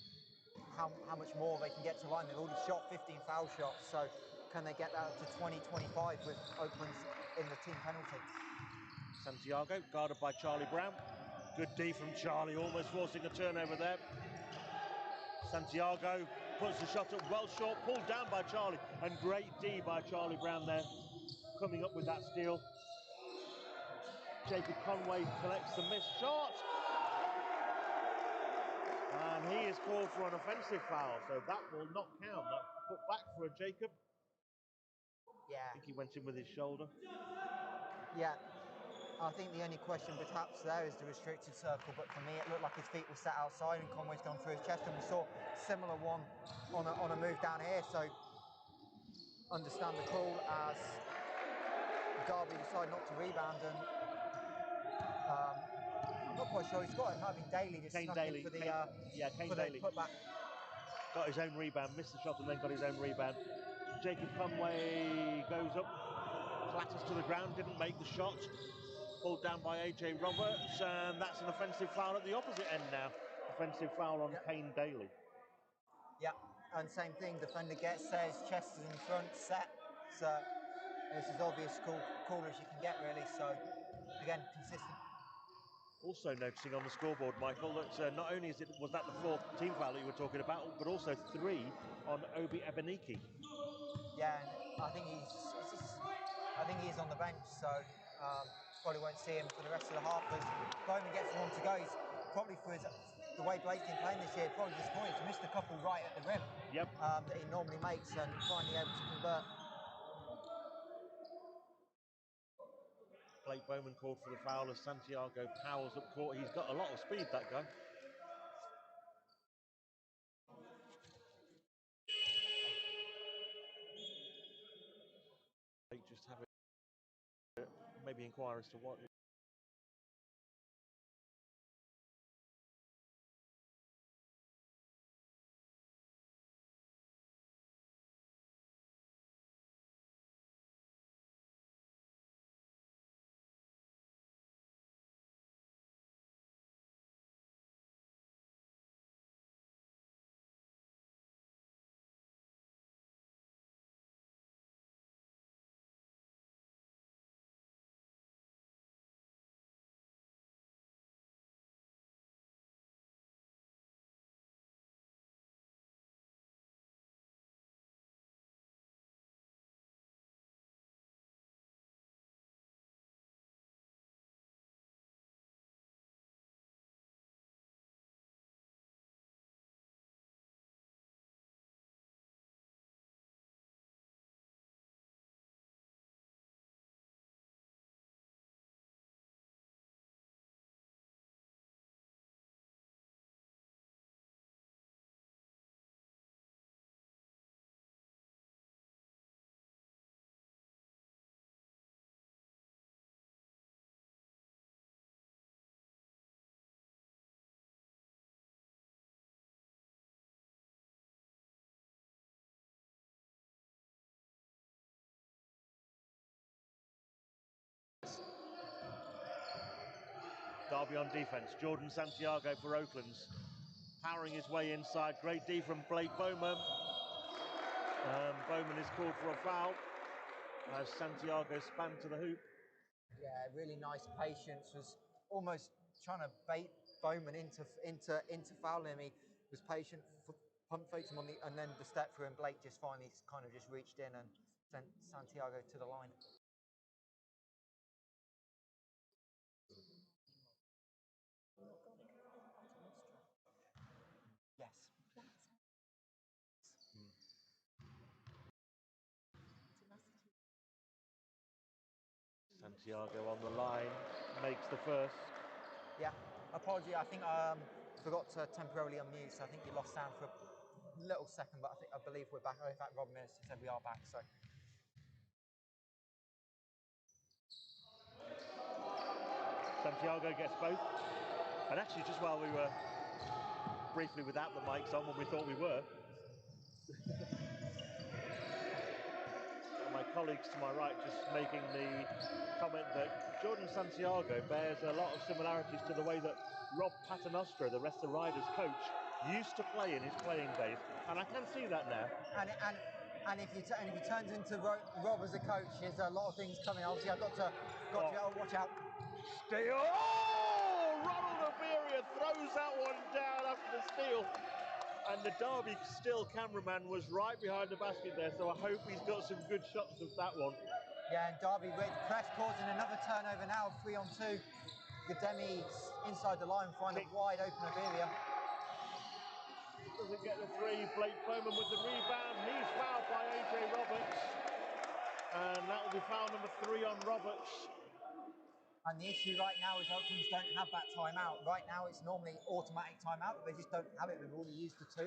how much more they can get to line. They've already shot 15 foul shots, so can they get that up to 20-25 with Oakland's in the team penalty? Santiago, guarded by Charlie Brown. Good D from Charlie, almost forcing a turnover there. Santiago puts the shot up well short, pulled down by Charlie, and great D by Charlie Brown there, coming up with that steal. Jacob Conway collects the missed shot. And he is called for an offensive foul, so that will not count. That put back for a Jacob. Yeah. I think he went in with his shoulder. Yeah. I think the only question perhaps there is the restricted circle, but for me it looked like his feet were set outside and Conway's gone through his chest, and we saw a similar one on a move down here, so understand the call as Derby decided not to rebound, and I'm not quite sure. He's got it. Might have been Daly just Kane snuck Daly. in for the Kane Daly. putback. Got his own rebound, missed the shot and then got his own rebound. Jacob Conway goes up, clatters to the ground, didn't make the shot. Pulled down by AJ Roberts, and that's an offensive foul at the opposite end now. Offensive foul on Kane Daly. Yeah, and same thing, defender gets, says, chest is in front, set. So it's as obvious call as you can get, really. So again, consistent. Also noticing on the scoreboard, Michael, that not only was that the fourth team foul that you were talking about, but also 3 on Obi Ebenike. Yeah, and I think he's on the bench, so probably won't see him for the rest of the half. As Bowman gets one to go, he's probably for the way Blake's been playing this year, probably disappointed. He's missed a couple right at the rim that he normally makes, and finally able to convert. Blake Bowman called for the foul as Santiago powers up court. He's got a lot of speed, that guy. Just have it, maybe inquire as to what. Derby on defence. Jordan Santiago for Oaklands. Powering his way inside. Great D from Blake Bowman. Bowman is called for a foul as Santiago spanned to the hoop. Yeah, really nice patience. Was almost trying to bait Bowman into fouling him. He was patient, pump faked him on and then the step through, and Blake just finally kind of just reached in and sent Santiago to the line. Santiago on the line, makes the first. Yeah, apology, I think forgot to temporarily unmute, so I think you lost sound for a little second, but I believe we're back. Oh, in fact, Rob Mills said we are back, so. Santiago gets both. And actually, just while we were briefly without the mics on when we thought we were, my colleagues to my right just making the comment that Jordan Santiago bears a lot of similarities to the way that Rob Paternostre, the rest of the Riders coach, used to play in his playing days, and I can see that now. And if he turns into Rob as a coach, there's a lot of things coming. Obviously, I've got to watch out. Steal! Oh! Ronald Oberia throws that one down after the steal. And the Derby still cameraman was right behind the basket there, so I hope he's got some good shots of that one. Yeah, and Derby with press causing another turnover now, 3-on-2. Gademi inside the line, finding a wide open Oberia. Doesn't get the three. Blake Bowman with the rebound. He's fouled by AJ Roberts. And that will be foul number 3 on Roberts. And the issue right now is Oaklands don't have that timeout. Right now it's normally automatic timeout, but they just don't have it. They've already used the 2.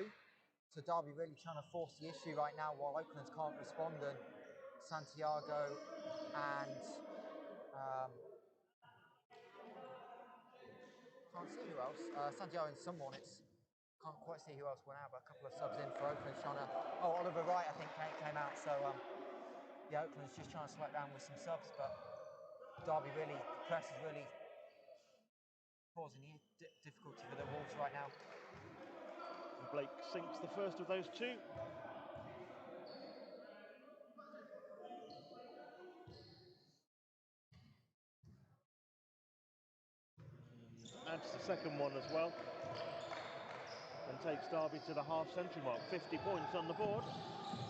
So Derby really trying to force the issue right now while Oaklands can't respond, and Santiago and can't see who else. Santiago and someone, can't quite see who else went out, but a couple of subs in for Oakland trying to. Oh, Oliver Wright, I think, came out. So yeah, Oakland's just trying to slow it down with some subs, but Derby really, the press is really causing difficulty for the Wolves right now. Blake sinks the first of those 2. Adds the second one as well. And takes Derby to the half-century mark. 50 points on the board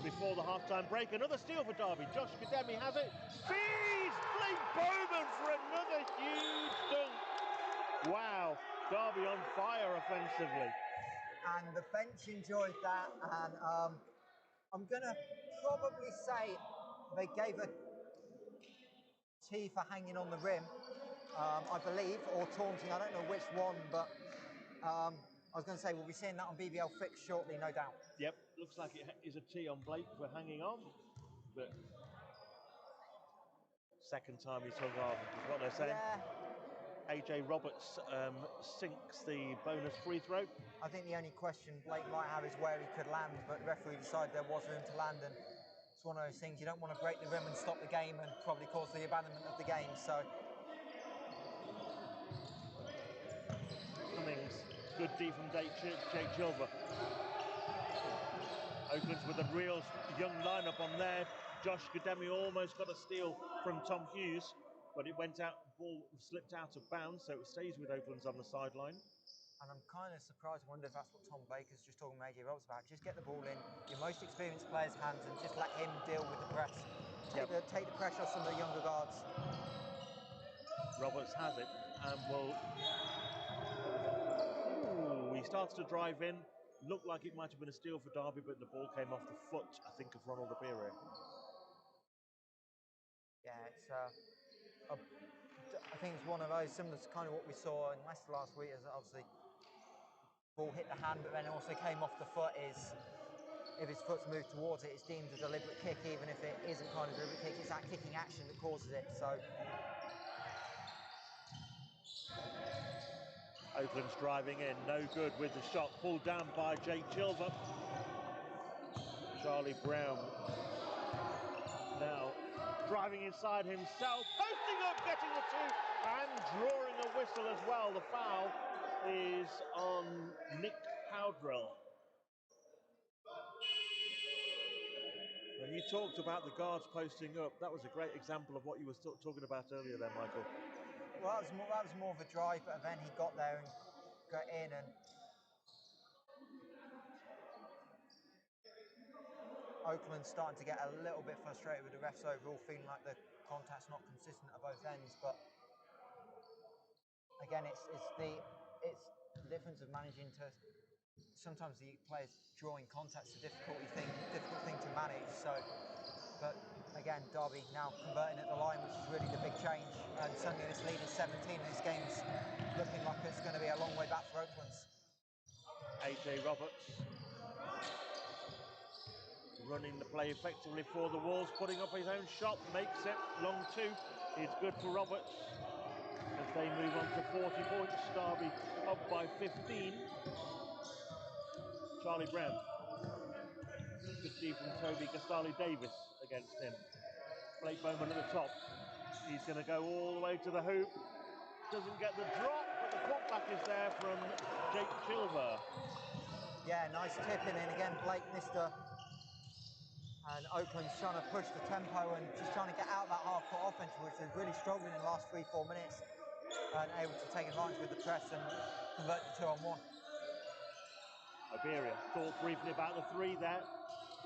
before the half-time break. Another steal for Derby. Josh Gademi has it. Feeds Blake Bowman for another huge dunk. Wow, Derby on fire offensively. And the bench enjoyed that. And I'm going to probably say they gave a T for hanging on the rim, I believe, or taunting. I don't know which one, but I was going to say we'll be seeing that on BBL Fix shortly, no doubt. Yep, looks like it is a T on Blake for hanging on, but second time he's hung on is what they're saying. Yeah. AJ Roberts sinks the bonus free throw. I think the only question Blake might have is where he could land, but the referee decided there was room to land, and it's one of those things you don't want to break the rim and stop the game and probably cause the abandonment of the game. So Cummings, good D from Jake Chilver. Oaklands with a real young lineup on there. Josh Gademi almost got a steal from Tom Hughes, but it went out, the ball slipped out of bounds, so it stays with Oaklands on the sideline. And I'm kind of surprised. I wonder if that's what Tom Baker's just talking about AJ Roberts about. Just get the ball in your most experienced player's hands and just let him deal with the press. Take the pressure off some of the younger guards. Roberts has it and will. Ooh, he starts to drive in. Looked like it might have been a steal for Derby, but the ball came off the foot, I think, of Ronald Oberia. Yeah, it's. I think it's one of those similar to kind of what we saw in Leicester last week. Is obviously ball hit the hand, but then also came off the foot. Is if his foot's moved towards it, it's deemed a deliberate kick, even if it isn't kind of a deliberate kick. It's that kicking action that causes it. So. Oakland's driving in, no good with the shot, pulled down by Jake Chilver. Charlie Brown now driving inside himself, posting up, getting the 2, and drawing a whistle as well. The foul is on Nick Powdrell. And you talked about the guards posting up. That was a great example of what you were talking about earlier there, Michael. Well, that was more of a drive, but then he got there and got in, and Oakland's starting to get a little bit frustrated with the refs overall, feeling like the contact's not consistent at both ends. But again, it's the difference of managing to. Sometimes the players drawing contact's a difficult thing to manage. So, but again. again, Derby now converting at the line, which is really the big change. And suddenly this lead is 17, and this game's looking like it's going to be a long way back for Oaklands. AJ Roberts running the play effectively for the Wolves, putting up his own shot, makes it long two. It's good for Roberts as they move on to 40 points. Derby up by 15. Charlie Brown. Good see from Toby Casali-Davis against him. Blake Bowman at the top. He's going to go all the way to the hoop. Doesn't get the drop, but the putback is there from Jake Chilver. Yeah, nice tipping in again. Blake missed her. And Oakland's trying to push the tempo and just trying to get out that half-court offense, which they've really struggled in the last 3-4 minutes. And able to take advantage with the press and convert the 2-on-1. Iberia thought briefly about the three there.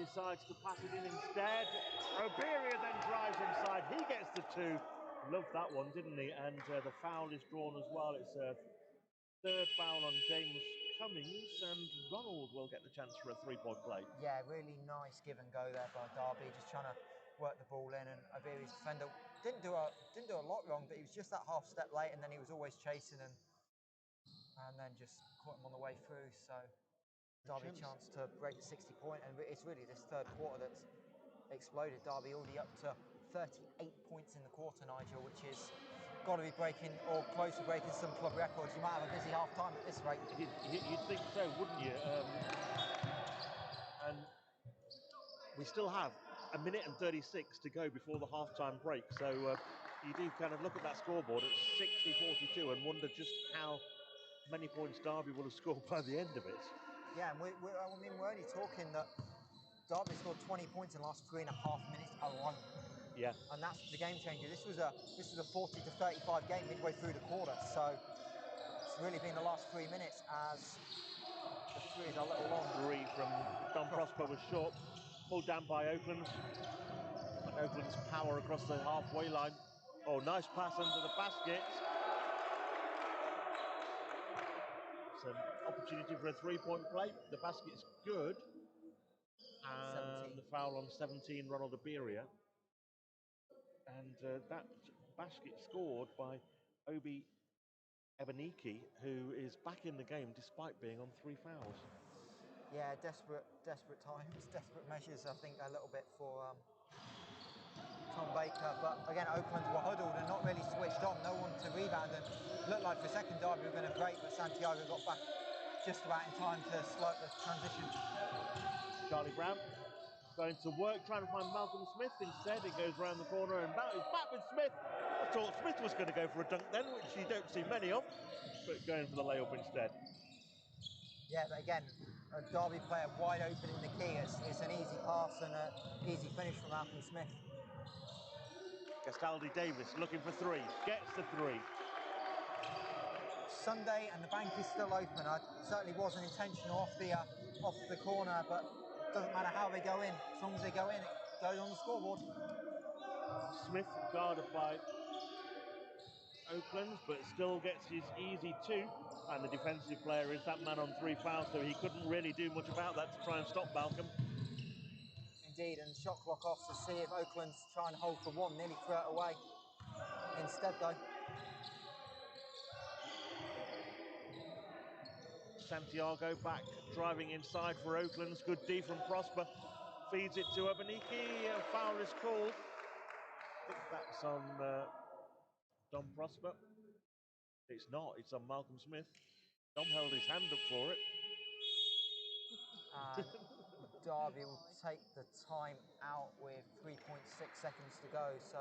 Decides to pass it in instead. Iberia then drives inside. He gets the two. Loved that one, didn't he? And the foul is drawn as well. It's a third foul on James Cummings, and Ronald will get the chance for a three-point play. Yeah, really nice give and go there by Derby, just trying to work the ball in. And Iberia's defender didn't do a lot wrong, but he was just that half step late, and then he was always chasing and then just caught him on the way through. So Derby a chance to break the 60-point, and it's really this third quarter that's exploded. Derby already up to 38 points in the quarter, Nigel, which is got to be breaking or close to breaking some club records. You might have a busy half time at this rate. You'd think so, wouldn't you? And we still have a minute and 36 to go before the half-time break. So you do kind of look at that scoreboard at 60-42 and wonder just how many points Derby will have scored by the end of it. Yeah, and we're only talking that Derby scored 20 points in the last 3.5 minutes alone. Yeah. And that's the game changer. This was a 40 to 35 game midway through the quarter. So it's really been the last 3 minutes as the threes are a little long. Three from Don Prosper was short. Pulled down by Oaklands. And Oakland's power across the halfway line. Oh, nice pass under the basket. It's an opportunity for a three-point play. The basket's good. And 17. the foul on 17, Ronald Iberia. And that basket scored by Obi Ebenike, who is back in the game despite being on 3 fouls. Yeah, desperate times, desperate measures, I think, a little bit for Tom Baker. But again, Oakland were huddled and not really switched on. No one to rebound, and looked like for a second Derby were going to break, but Santiago got back just about in time to slow the transition. Charlie Brown going to work, trying to find Malcolm Smith. Instead, it goes around the corner and is back with Smith. I thought Smith was going to go for a dunk then, which you don't see many of, but going for the layup instead. Yeah, but again, a Derby player wide open in the key. It's an easy pass and an easy finish from Malcolm Smith. Castaldi-Davis looking for three, gets the three. Sunday and the bank is still open. It certainly wasn't intentional off the corner, but it doesn't matter how they go in. As long as they go in, it goes on the scoreboard. Smith guarded by Oaklands, but still gets his easy two. And the defensive player is that man on 3 fouls, so he couldn't really do much about that to try and stop Malcolm. Indeed, and shot clock off to see if Oakland's trying to hold for one, nearly threw it away. Instead, though. Santiago back, driving inside for Oaklands. Good D from Prosper. Feeds it to Ebenike. A foul is called. I think that's on Don Prosper. It's not. It's on Malcolm Smith. Dom held his hand up for it. And Derby will take the time out with 3.6 seconds to go. So,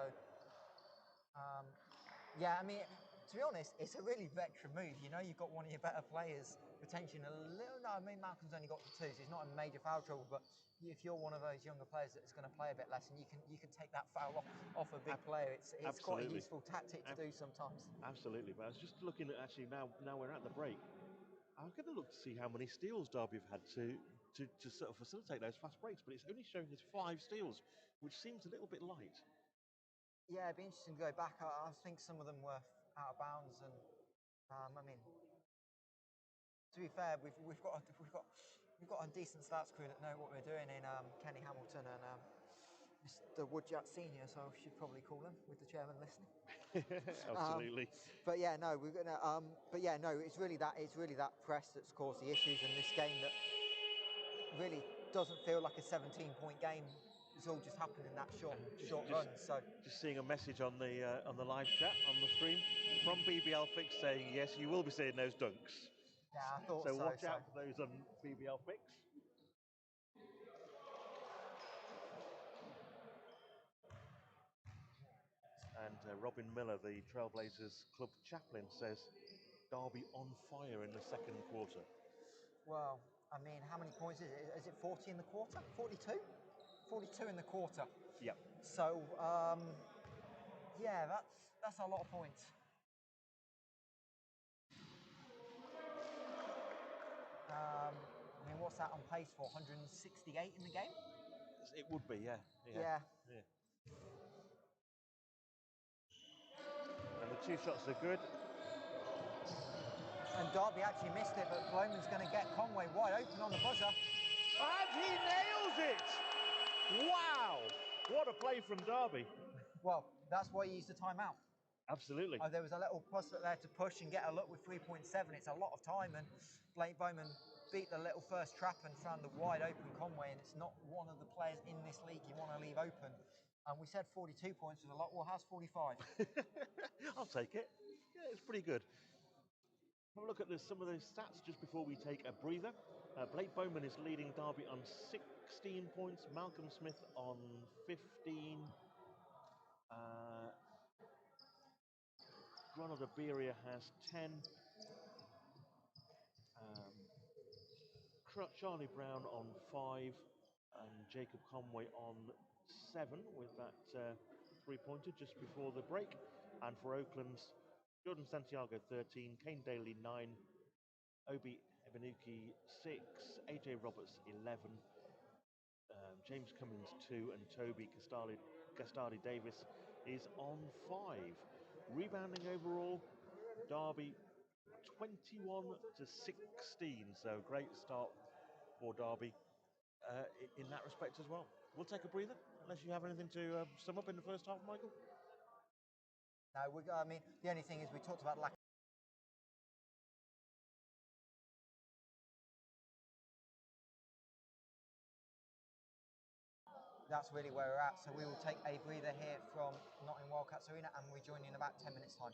yeah, I mean, to be honest, it's a really veteran move. You know, you've got one of your better players retention a little. No, I mean, Malcolm's only got the 2, so he's not in major foul trouble. But if you're one of those younger players that's going to play a bit less, and you can take that foul off a big player, it's quite a useful tactic to do sometimes. Absolutely, but I was just looking at actually now we're at the break. I'm going to look to see how many steals Derby have had to sort of facilitate those fast breaks, but it's only showing us 5 steals, which seems a little bit light. Yeah, it'd be interesting to go back. I think some of them were out of bounds, and I mean, to be fair, we've got a decent stats crew that know what we're doing in Kenny Hamilton and Mr. Woodjack Senior, so I should probably call him with the chairman listening. Absolutely. But yeah, no, we're gonna. But yeah, no, it's really that press that's caused the issues in this game that really doesn't feel like a 17-point game. It's all just happened in that short run. So just seeing a message on the live chat on the stream from BBL Fix saying yes, you will be seeing those dunks. yeah, I thought so. So watch out for those on BBL Fix. And Robin Miller, the Trailblazers club chaplain, says Derby on fire in the second quarter. Well, I mean, how many points is it? Is it 40 in the quarter? 42? 42 in the quarter. Yeah. So, yeah, that's a lot of points. I mean, what's that on pace for? 168 in the game? It would be, yeah. Yeah. And the two shots are good. And Derby actually missed it, but Bowman's going to get Conway wide open on the buzzer. And he nails it! Wow! What a play from Derby. Well, that's why he used the timeout. Absolutely. There was a little prospect there to push and get a look with 3.7. It's a lot of time, and Blake Bowman beat the little first trap and found the wide open Conway, and it's not one of the players in this league you want to leave open. And we said 42 points was a lot. Well, how's 45? I'll take it. Yeah, it's pretty good. Have a look at some of those stats just before we take a breather. Blake Bowman is leading Derby on 16 points. Malcolm Smith on 15. Ronald Abiria has 10. Charlie Brown on 5. And Jacob Conway on 7 with that three-pointer just before the break. And for Oaklands, Jordan Santiago 13, Kane Daly 9, Obi Ebenuki 6, AJ Roberts 11, James Cummins 2, and Toby Gastardi Davis is on 5. Rebounding overall, Derby 21-16, so great start for Derby in that respect as well. We'll take a breather, unless you have anything to sum up in the first half, Michael. No, I mean, the only thing is we talked about lack. That's really where we're at. So we will take a breather here from Nottingham Wildcats Arena, and we'll join you in about 10 minutes' time.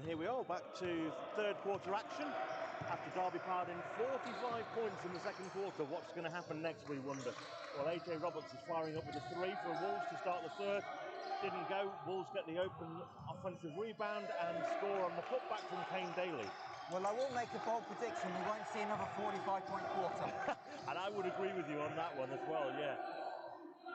And here we are, back to third quarter action. After Derby piled in 45 points in the second quarter, what's going to happen next, we wonder? Well, AJ Roberts is firing up with a three for Wolves to start the third. Didn't go. Wolves get the open offensive rebound and score on the putback from Kane Daly. Well, I will make a bold prediction. We won't see another 45-point quarter. And I would agree with you on that one as well, yeah.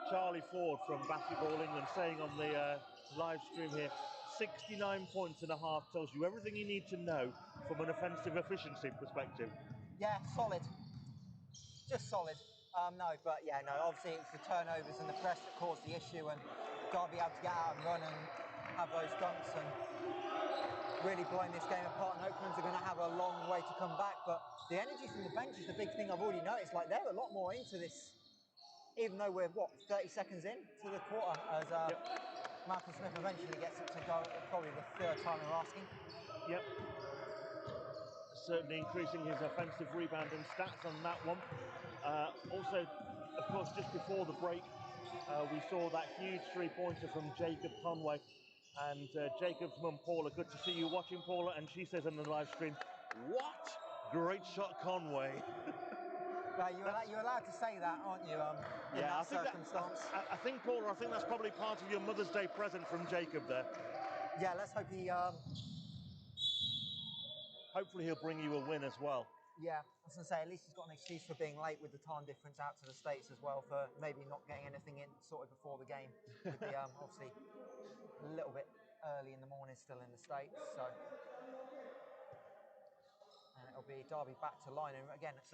Charlie Ford from Basketball England saying on the live stream here, 69 points and a half tells you everything you need to know from an offensive efficiency perspective. Yeah, solid. Just solid. No, but yeah, no, obviously it's the turnovers and the press that caused the issue, and got to be able to get out and run and have those dunks and really blowing this game apart. And Oaklands are going to have a long way to come back, but the energy from the bench is the big thing I've already noticed. Like, they're a lot more into this, even though we're, 30 seconds in to the quarter, as Malcolm Smith eventually gets it to go, probably the third time we're asking. Yep. Certainly increasing his offensive rebounding stats on that one. Also, of course, just before the break, we saw that huge three-pointer from Jacob Conway. And Jacob's mum, Paula, good to see you watching, Paula. And she says on the live stream, "What? Great shot, Conway." Well, you're allowed to say that, aren't you, in that circumstance? I think, Paula, I think that's probably part of your Mother's Day present from Jacob there. Yeah, let's hope he... Hopefully he'll bring you a win as well. Yeah, I was going to say, at least he's got an excuse for being late with the time difference out to the States as well, for maybe not getting anything in sorted before the game. With the, obviously, a little bit early in the morning still in the States, so... And it'll be Derby back to line. And again, it's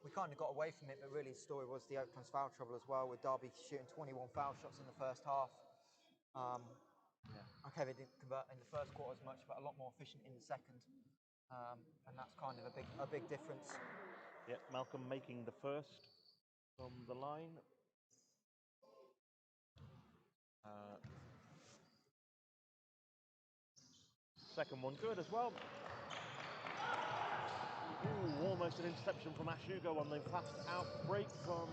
we kind of got away from it, but really the story was the Oakland's foul trouble as well, with Derby shooting 21 foul shots in the first half. Okay, they didn't convert in the first quarter as much, but a lot more efficient in the second. And that's kind of a big difference. Yeah, Malcolm making the first from the line. Second one good as well. Ooh, almost an interception from Ash Hugo on the fast out break from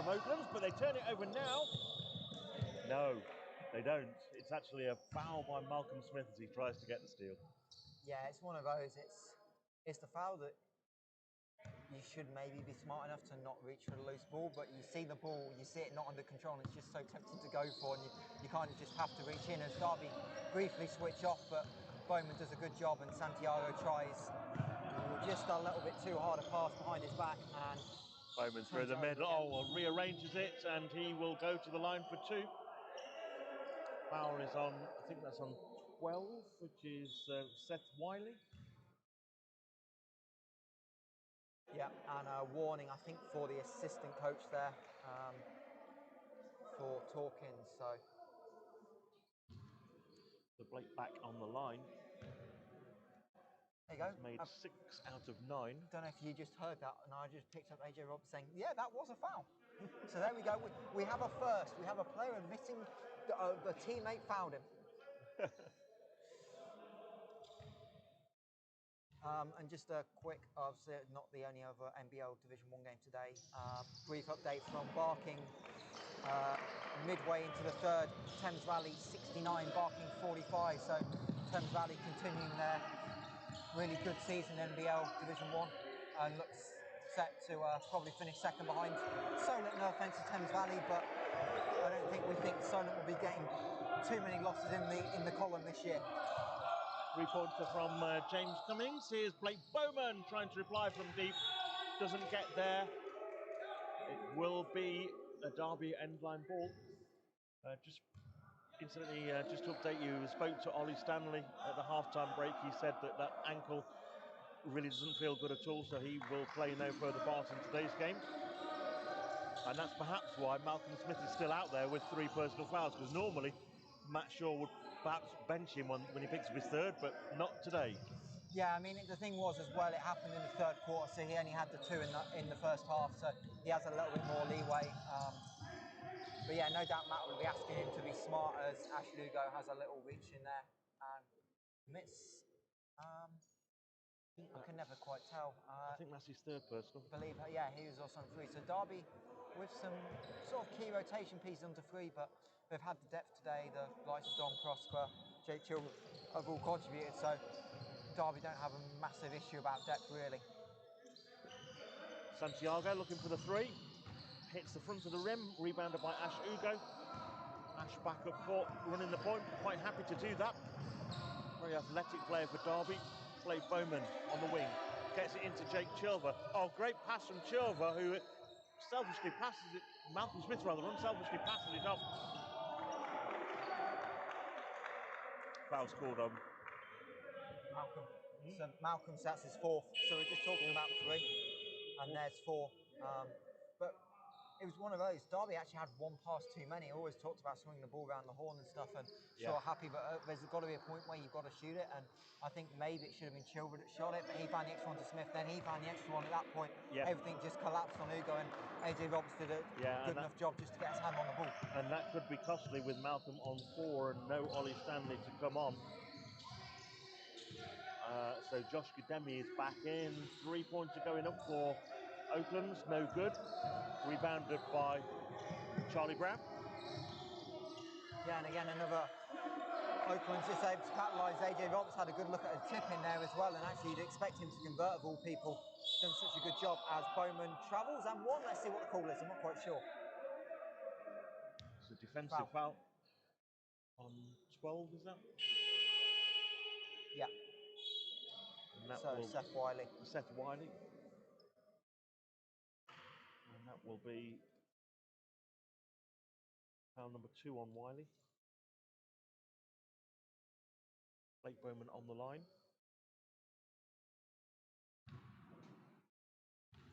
Oaklands, but they turn it over now. No, they don't. It's actually a foul by Malcolm Smith as he tries to get the steal. Yeah, it's one of those. It's the foul that you should maybe be smart enough to not reach for the loose ball, but you see the ball, you see it not under control, and it's just so tempting to go for, and you kind of just have to reach in. As Derby briefly switch off, but Bowman does a good job, and Santiago tries just a little bit too hard a pass behind his back, and Bowman through the middle. Oh, well, rearranges it, and he will go to the line for two. Foul is on, I think that's on 12, which is Seth Wiley. Yeah, and a warning, I think, for the assistant coach there, for Torkins, so. The Blake back on the line. There you go. He's made 6 out of 9. Don't know if you just heard that, and I just picked up AJ Roberts saying, yeah, that was a foul. So there we go. We have a first. We have a player admitting that the teammate fouled him. And just a quick, obviously not the only other NBL Division 1 game today, brief update from Barking. Midway into the third, Thames Valley 69, Barking 45. So Thames Valley continuing their really good season in NBL Division 1 and looks set to probably finish second behind Solent. No offence to Thames Valley, but I don't think Solent will be getting too many losses in the column this year. Three-pointer from James Cummings. Here's Blake Bowman trying to reply from deep. Doesn't get there. It will be a Derby end-line ball. Just incidentally, just to update you, spoke to Ollie Stanley at the half-time break. He said that ankle really doesn't feel good at all, so he will play no further part in today's game. And that's perhaps why Malcolm Smith is still out there with 3 personal fouls, because normally Matt Shaw would perhaps bench him when he picks up his third, but not today. Yeah, I mean, the thing was as well, it happened in the third quarter, so he only had the 2 in the first half, so he has a little bit more leeway. But yeah, no doubt Matt will be asking him to be smart, as Ash Lugo has a little reach in there and commits. I can never quite tell. I think that's his third personal. Yeah, he was also on 3. So Derby with some sort of key rotation pieces onto 3, but they've had the depth today. The likes of Don Prosper, Jake have all contributed, so Derby don't have a massive issue about depth really. Santiago looking for the three, hits the front of the rim, rebounded by Ash Ugo. Ash back up court, running the point, quite happy to do that. Very athletic player for Derby. Blake Bowman on the wing, gets it into Jake Chilver. Oh, great pass from Chilver, who selfishly passes it, Malcolm Smith rather, unselfishly passes it off. Foul's called on Malcolm. So Malcolm, that's his fourth. So we're just talking about three, and there's four. But it was one of those. Derby actually had one pass too many. Always talked about swinging the ball around the horn and stuff, and sure, happy, but there's got to be a point where you've got to shoot it, and I think maybe it should have been Chilver that shot it, but he found the extra one to Smith, then he found the extra one at that point. Everything just collapsed on Ugo, and AJ Roberts did a good enough job just to get his hand on the ball. And that could be costly with Malcolm on 4 and no Ollie Stanley to come on. So Josh Gudemi is back in. 3-pointer going up for Oaklands, no good. Rebounded by Charlie Brown. Yeah, and again another Oakland's just able to capitalise. AJ Roberts had a good look at a tip in there as well, and actually you'd expect him to convert of all people. Done such a good job as Bowman travels and one. Let's see what the call is. I'm not quite sure. It's a defensive foul on 12, is that? Yeah. So Seth Wiley. Seth Wiley. And that will be foul number 2 on Wiley. Blake Bowman on the line.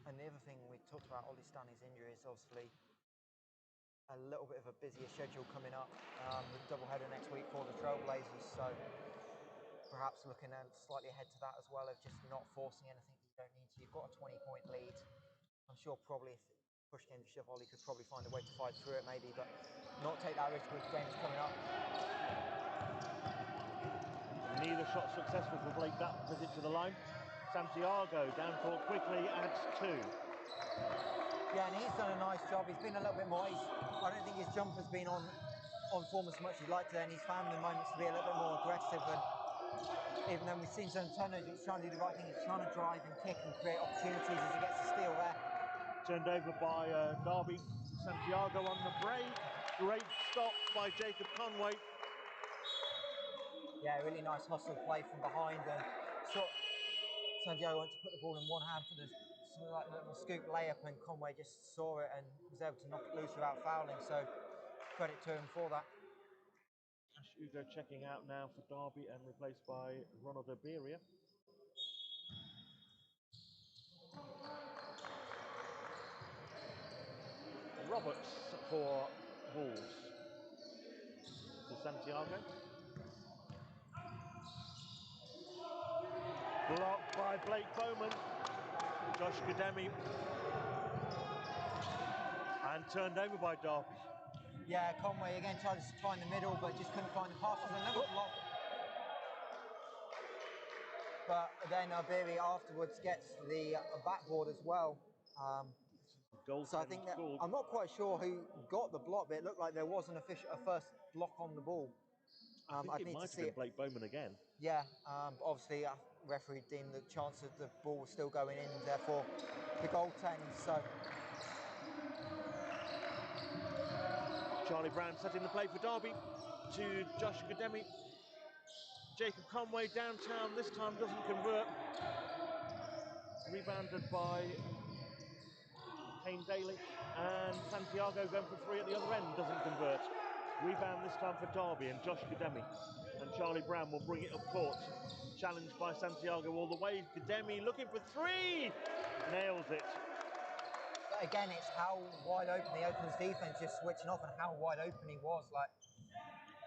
And the other thing we talked about, Ollie Stanley's injury, is obviously a little bit of a busier schedule coming up. With doubleheader next week for the Trailblazers, so perhaps looking slightly ahead to that as well, of just not forcing anything you don't need to. You've got a 20-point lead. I'm sure probably if push came to shove, Ollie could probably find a way to fight through it maybe, but not take that risk with games coming up. Neither shot successful for Blake that visit to the line. Santiago down court quickly, adds 2. Yeah, and he's done a nice job. He's been a little bit more. I don't think his jumper's been on form as much as he'd like to, and he's found the moments to be a little bit more aggressive. And even though we've seen some tonnage, he's trying to do the right thing. He's trying to drive and kick and create opportunities as he gets a steal there. Turned over by Derby. Santiago on the break. Great stop by Jacob Conway. Yeah, really nice hustle play from behind, and Santiago went to put the ball in one hand for the like little scoop layup, and Conway just saw it and was able to knock it loose without fouling. So credit to him for that. Ash Ugo checking out now for Derby and replaced by Ronald Oberia. Roberts for Wolves. To Santiago. Blocked by Blake Bowman. Josh Gudemi. And turned over by Derby. Yeah, Conway again tried to find the middle, but just couldn't find the passes. Another block. But then Oberia afterwards gets the backboard as well. So I think that I'm not quite sure who got the block, but it looked like there was a first block on the ball. I think it might have been Blake Bowman again. Yeah, obviously referee deemed the chance of the ball was still going in, and therefore the goaltend. So Charlie Brown setting the play for Derby to Josh Gudemi. Jacob Conway downtown, this time doesn't convert. Rebounded by Kane Daly, and Santiago going for 3 at the other end, doesn't convert. Rebound this time for Derby and Josh Gudemi, and Charlie Brown will bring it up court. Challenged by Santiago all the way. Gudemi looking for 3, nails it. But again, it's how wide open the Oakland's defense just switching off, and how wide open he was. Like,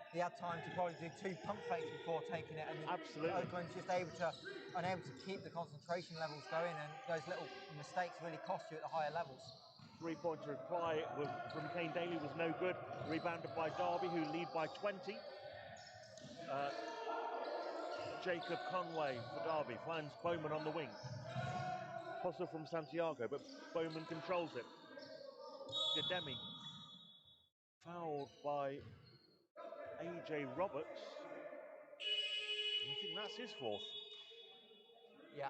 he had time to probably do 2 pump fakes before taking it, and Oakland's just unable to keep the concentration levels going, and those little mistakes really cost you at the higher levels. 3-pointer reply from Kane Daly was no good. Rebounded by Derby, who lead by 20. Jacob Conway for Derby finds Bowman on the wing. Hustle from Santiago, but Bowman controls it. Gudemi fouled by AJ Roberts. I think that's his fourth. Yeah,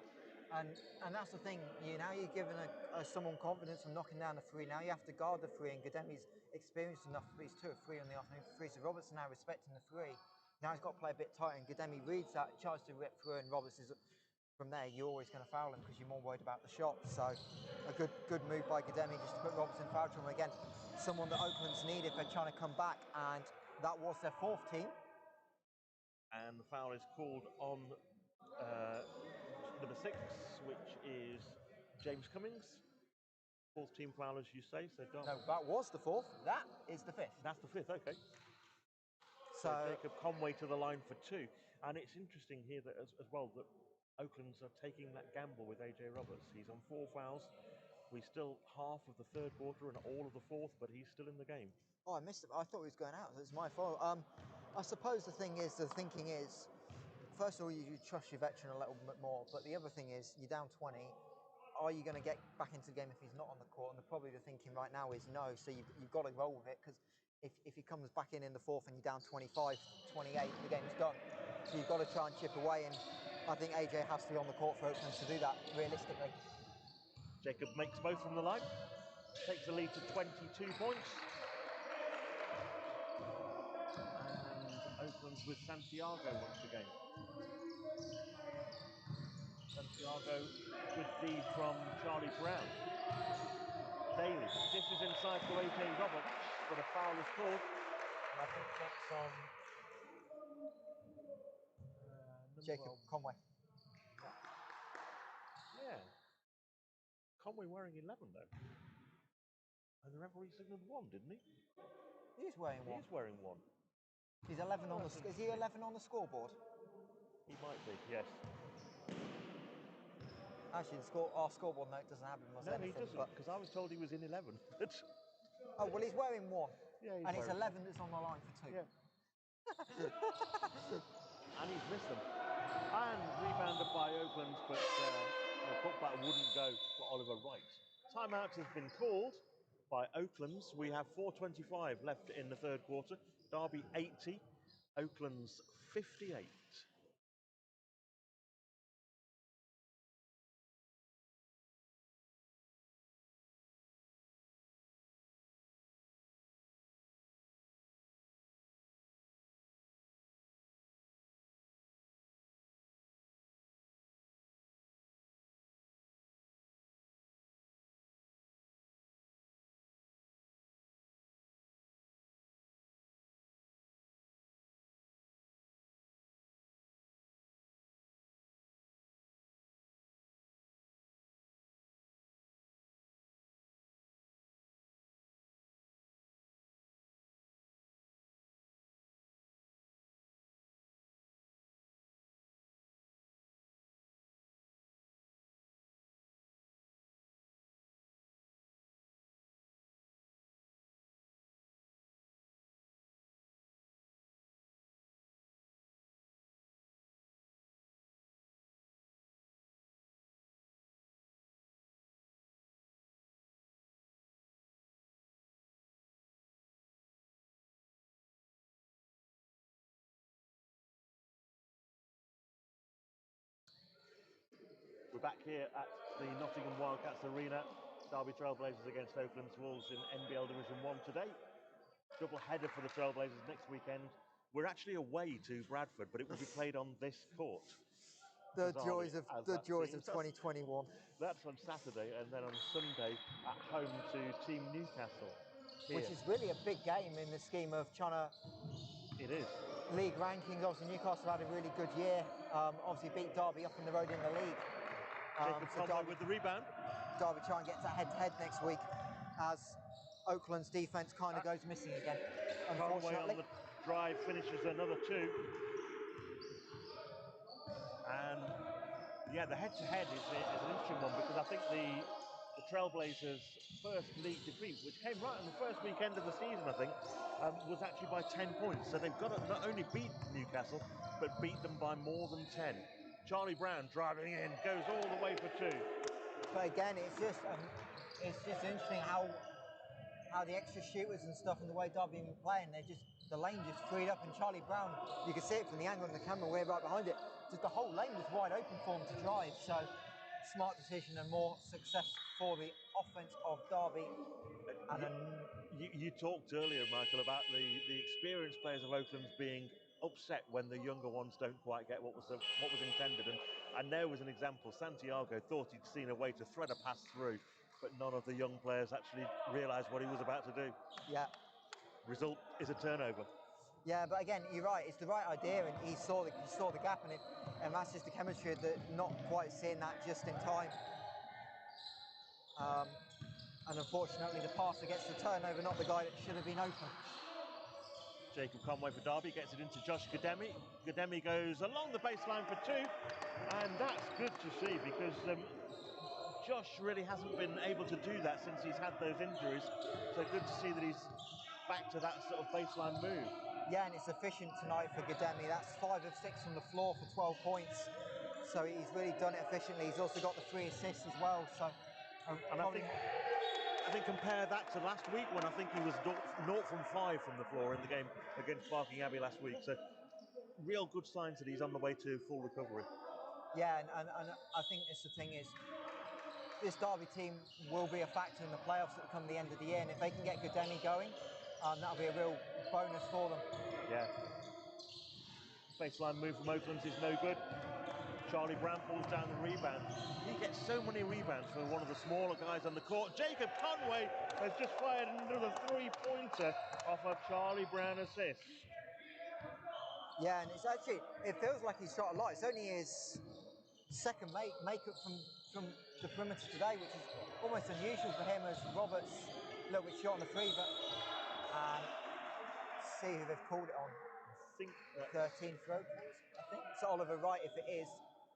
and that's the thing. Now you're giving someone confidence from knocking down the three. Now you have to guard the three, and Gademi's experienced enough. He's 2 of 3 on the afternoon for 3. So Roberts now respecting the three. Now he's got to play a bit tighter, and Gademi reads that, tries to rip through, and Roberts is from there. You're always going to foul him because you're more worried about the shot. So a good move by Gademi just to put Roberts in foul trouble again. Someone that Oakland's need if they're trying to come back, and that was their 4th team. And the foul is called on number 6, which is James Cummings. 4th team foul, as you say. So no, that was the 4th. That is the 5th. That's the 5th. Okay. So Jacob Conway to the line for 2, and it's interesting here that as well that Oaklands are taking that gamble with AJ Roberts. He's on 4 fouls. We still half of the 3rd quarter and all of the 4th, but he's still in the game. Oh, I missed it. I thought he was going out. It's my fault. I suppose the thinking is, first of all, you trust your veteran a little bit more. But the other thing is, you're down 20. Are you going to get back into the game if he's not on the court? And probably the thinking right now is no. So you've got to roll with it, because if he comes back in the 4th and you're down 25, 28, the game's done. So you've got to try and chip away. And I think AJ has to be on the court for Oakland to do that realistically. Jacob makes both from the line, takes the lead to 22 points. And Oakland's with Santiago once again. Santiago, good D from Charlie Brown. Daly dishes inside to AJ Roberts, but a foul is called. And I think that's on Jacob Conway. Yeah. Conway wearing 11 though. And the referee signalled 1, didn't he? He is wearing 1. He is wearing 1. He's 11 on the. Is he 11 on the scoreboard? He might be, yes. Actually, our scoreboard note doesn't have him as anything. No, he doesn't, because I was told he was in 11. Oh, well, he's wearing 1. Yeah, and it's 11 that's on the line for 2. Yeah. And he's missed them. And rebounded by Oakland, but the putback wouldn't go for Oliver Wright. Timeout has been called by Oaklands. We have 4:25 left in the 3rd quarter. Derby 80, Oakland's 58. We're back here at the Nottingham Wildcats Arena. Derby Trailblazers against Oakland's Wolves in NBL Division 1 today. Double header for the Trailblazers next weekend. We're actually away to Bradford, but it will be played on this court. The joys of 2021. That's on Saturday, and then on Sunday at home to Team Newcastle. Here. Which is really a big game in the scheme of trying to. It is. League rankings. Obviously, Newcastle had a really good year. Obviously, beat Derby up in the road in the league. Jacob Conway with the rebound. Derby try and get to head-to-head next week, as Oakland's defence kind of goes missing again. Conway on the drive finishes another 2. And yeah, the head-to-head is an interesting one, because I think the Trailblazers' first league defeat, which came right on the first weekend of the season, I think, was actually by 10 points. So they've got to not only beat Newcastle, but beat them by more than 10. Charlie Brown driving in, goes all the way for 2. But again, it's just interesting how the extra shooters and stuff and the way Derby have been playing, the lane just freed up, and Charlie Brown, you can see it from the angle on the camera, we're right behind it. the whole lane was wide open for him to drive. So smart decision and more success for the offense of Derby. And you talked earlier, Michael, about the experienced players of Oaklands being upset when the younger ones don't quite get what was intended, and there was an example. Santiago thought he'd seen a way to thread a pass through, but none of the young players actually realised what he was about to do. Yeah. Result is a turnover. Yeah, but again, you're right. It's the right idea, and he saw the gap, and that's just the chemistry that not quite seeing that just in time. And unfortunately, the passer gets the turnover, not the guy that should have been open. Jacob Conway for Derby gets it into Josh Gademi. Gademi goes along the baseline for two, and that's good to see because Josh really hasn't been able to do that since he's had those injuries. So good to see that he's back to that sort of baseline move. Yeah, and it's efficient tonight for Gademi. That's 5 of 6 from the floor for 12 points. So he's really done it efficiently. He's also got the 3 assists as well. So, and I think compare that to last week when I think he was 0 from 5 from the floor in the game against Barking Abbey last week. So real good signs that he's on the way to full recovery. Yeah, and I think it's the thing is, this Derby team will be a factor in the playoffs that come the end of the year, and if they can get Gademi going, that'll be a real bonus for them. Yeah. Baseline move from Oaklands is no good. Charlie Brown pulls down the rebound. He gets so many rebounds for one of the smaller guys on the court. Jacob Conway has just fired another 3-pointer off a Charlie Brown assist. Yeah, and it's actually, it feels like he's shot a lot. It's only his second makeup from the perimeter today, which is almost unusual for him, as Roberts a little bit short on the free, but see who they've called it on. I think 13 for Oaklands, I think. It's Oliver Wright if it is.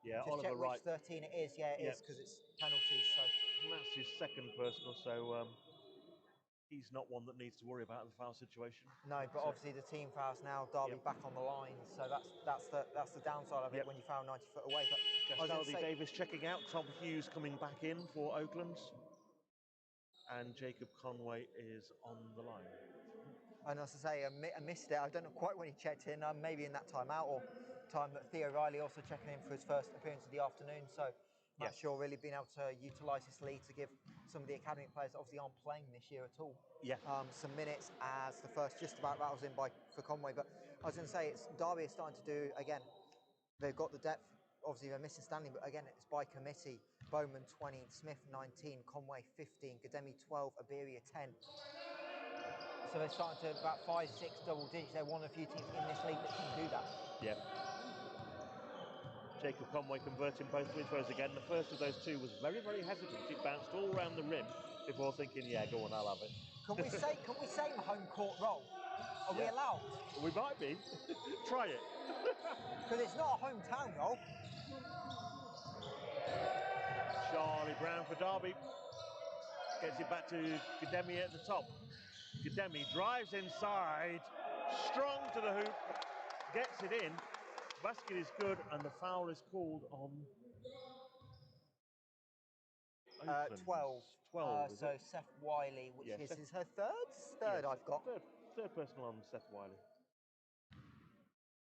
Yeah, just Oliver check Wright. which 13 it is. Yeah, it is, because it's penalties. So and that's his second personal, so he's not one that needs to worry about the foul situation. No, but obviously the team fouls now. Derby back on the line, so that's the downside of it when you foul 90 foot away. But Gastaldi Davis checking out. Tom Hughes coming back in for Oaklands, and Jacob Conway is on the line. And as I say, I missed it. I don't know quite when he checked in. Maybe in that time out or time that Theo Riley also checking in for his first appearance of the afternoon. So Matt Shaw really been able to utilise his lead to give some of the academy players that obviously aren't playing this year at all some minutes, as the first just about rattles in for Conway. But I was going to say, Derby is starting to do, again, they've got the depth. Obviously they're missing Stanley, but again it's by committee. Bowman 20, Smith 19, Conway 15, Gademi 12, Iberia 10. So they're starting to about 5, 6 double digits. They're one of the few teams in this league that can do that. Yeah. Jacob Conway converting both free throws again. The first of those two was very, very hesitant. It bounced all around the rim before thinking, yeah, go on, I'll have it. Can we say home court roll? Are we allowed? We might be. Try it. Because it's not a hometown roll. Charlie Brown for Derby. Gets it back to Gademi at the top. Gademi drives inside, strong to the hoop, gets it in. Basket is good, and the foul is called on 12. 12. So Seth Wiley, which is her third. I've got third personal on Seth Wiley.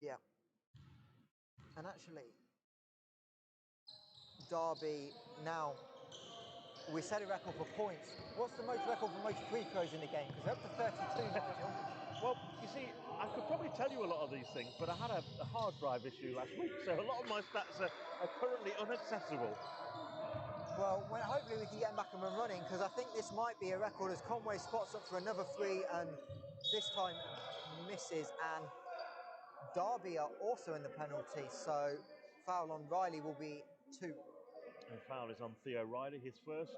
Yeah. And actually, Derby now, we set a record for points. What's the most record for most free throws in the game? Because they're up to 32, Nigel. Well, you see, I could probably tell you a lot of these things, but I had a hard drive issue last week, so a lot of my stats are currently inaccessible. Well, hopefully we can get them back and running, because I think this might be a record as Conway spots up for another 3 and this time misses, and Derby are also in the penalty, so foul on Riley will be 2. And foul is on Theo Riley, his first.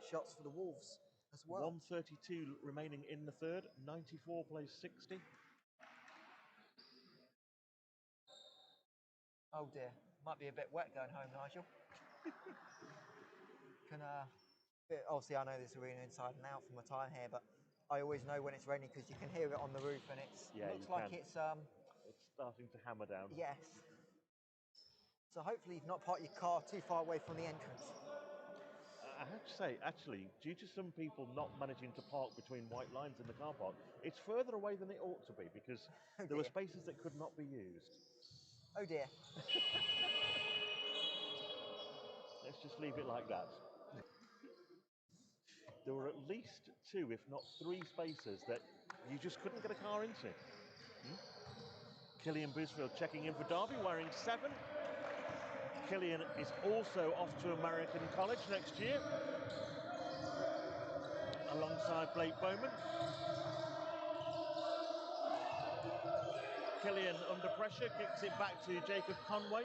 Shots for the Wolves as well. 1:32 remaining in the third, 94 plays 60. Oh dear, might be a bit wet going home, Nigel. Obviously I know this arena inside and out from my time here, but I always know when it's raining because you can hear it on the roof, and it looks like it's starting to hammer down. Yes. So hopefully you've not parked your car too far away from the entrance. I have to say, actually, due to some people not managing to park between white lines in the car park, it's further away than it ought to be, because there were spaces that could not be used. Oh dear. Let's just leave it like that. There were at least 2, if not 3 spaces that you just couldn't get a car into. Killian Boosfield checking in for Derby, wearing 7. Killian is also off to American College next year, alongside Blake Bowman. Killian under pressure, kicks it back to Jacob Conway.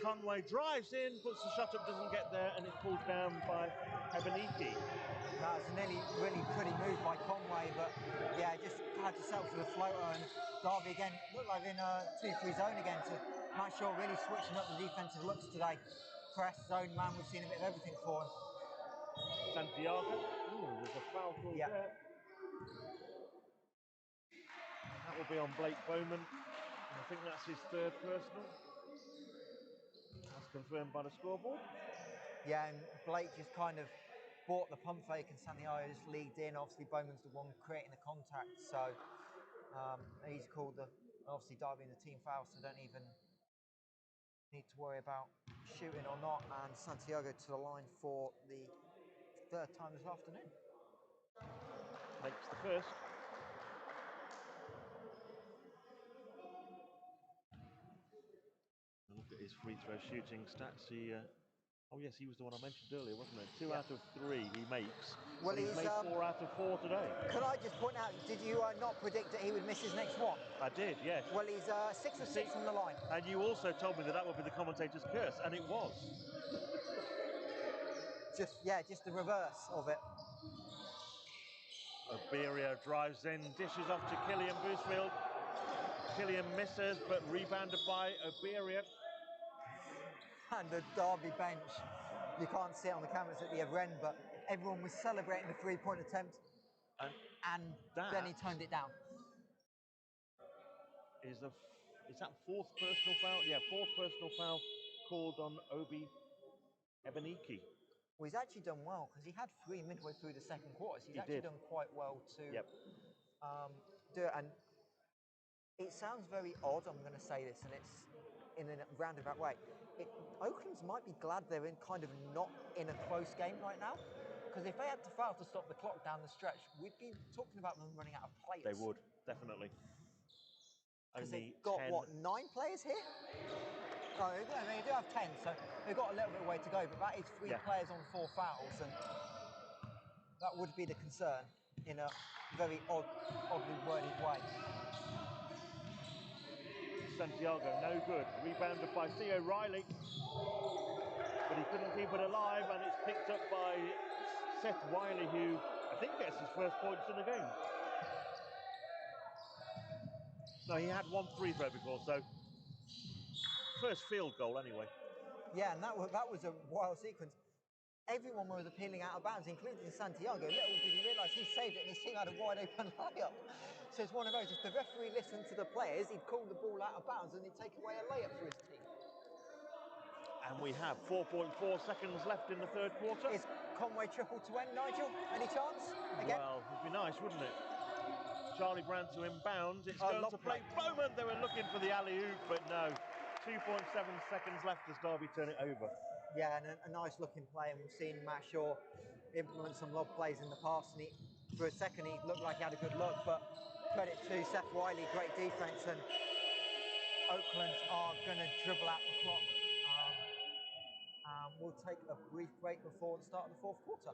Conway drives in, puts the shot up, doesn't get there, and it's pulled down by Ebeniki. That was nearly really pretty move by Conway, but yeah, just had to settle for the floater, and Derby again looked like in a 2-3 zone again. So Matt Shaw really switching up the defensive looks today. Press, zone, man, we've seen a bit of everything for him. Santiago, there's a foul call there. That will be on Blake Bowman. I think that's his 3rd personal. That's confirmed by the scoreboard. Yeah, and Blake just kind of bought the pump fake, and Santiago just leagued in. Obviously, Bowman's the one creating the contact, so he's called the, obviously, Derby in the team foul, so don't even need to worry about shooting or not. And Santiago to the line for the 3rd time this afternoon. Makes the 1st. Look at his free throw shooting stats. Oh yes, he was the one I mentioned earlier, wasn't it? 2 out of 3 he makes. Well, he's made 4 out of 4 today. Could I just point out, did you not predict that he would miss his next one? I did, yes. Well, he's 6 of 6 from the line. And you also told me that would be the commentator's curse, and it was. Just the reverse of it. Oberia drives in, dishes off to Killian Boosfield. Killian misses, but rebounded by Oberia. And the Derby bench, you can't see it on the cameras at the other end, but everyone was celebrating the 3-point attempt, and then he toned it down. Is that 4th personal foul? Yeah, 4th personal foul called on Ebeniki. Well, he's actually done well, because he had 3 midway through the 2nd quarter, so he's actually done quite well to do it. And it sounds very odd, I'm going to say this, and it's in a roundabout way. Oaklands might be glad they're kind of not in a close game right now, because if they had to foul to stop the clock down the stretch, we'd be talking about them running out of players. They would, definitely. Because they've got, 10. What, 9 players here? Oh, they do have 10, so they've got a little bit of way to go, but that is 3 players on 4 fouls, and that would be the concern in a very oddly worded way. Santiago, no good. Rebounded by Theo Riley, but he couldn't keep it alive, and it's picked up by Seth Wiley, who I think gets his 1st points in the game. No, he had 1 free throw before, so 1st field goal anyway. Yeah, and that was a wild sequence. Everyone was appealing out of bounds, including Santiago. Little did he realise he saved it, and his team had a wide open layup. So it's one of those, if the referee listened to the players, he'd call the ball out of bounds and he'd take away a layup for his team. And we have 4.4 seconds left in the 3rd quarter. Is Conway triple to end, Nigel? Any chance? Again? Well, it'd be nice, wouldn't it? Charlie Brown to inbound. It's going to Blake Bowman. They were looking for the alley-oop, but no. 2.7 seconds left as Derby turn it over. Yeah, and a nice looking play, and we've seen Matt Shaw implement some lob plays in the past, and for a second he looked like he had a good look, but credit to Seth Wiley, great defence, and Oaklands are going to dribble out the clock. We'll take a brief break before the start of the 4th quarter.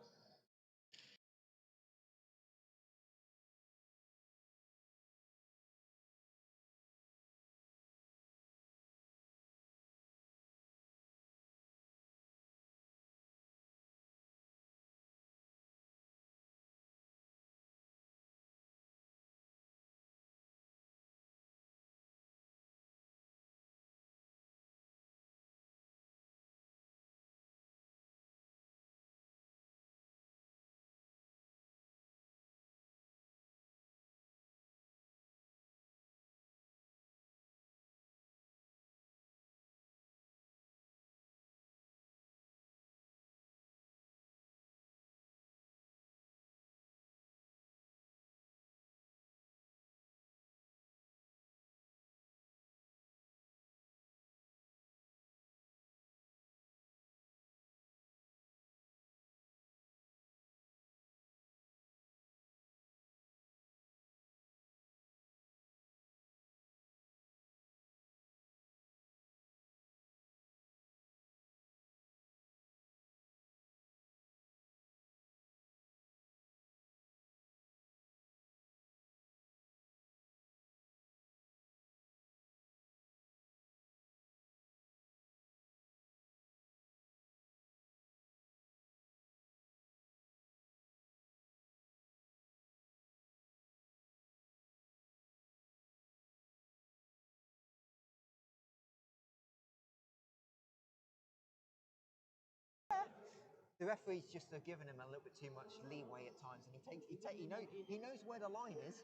the referees just are giving him a little bit too much leeway at times, and he knows where the line is.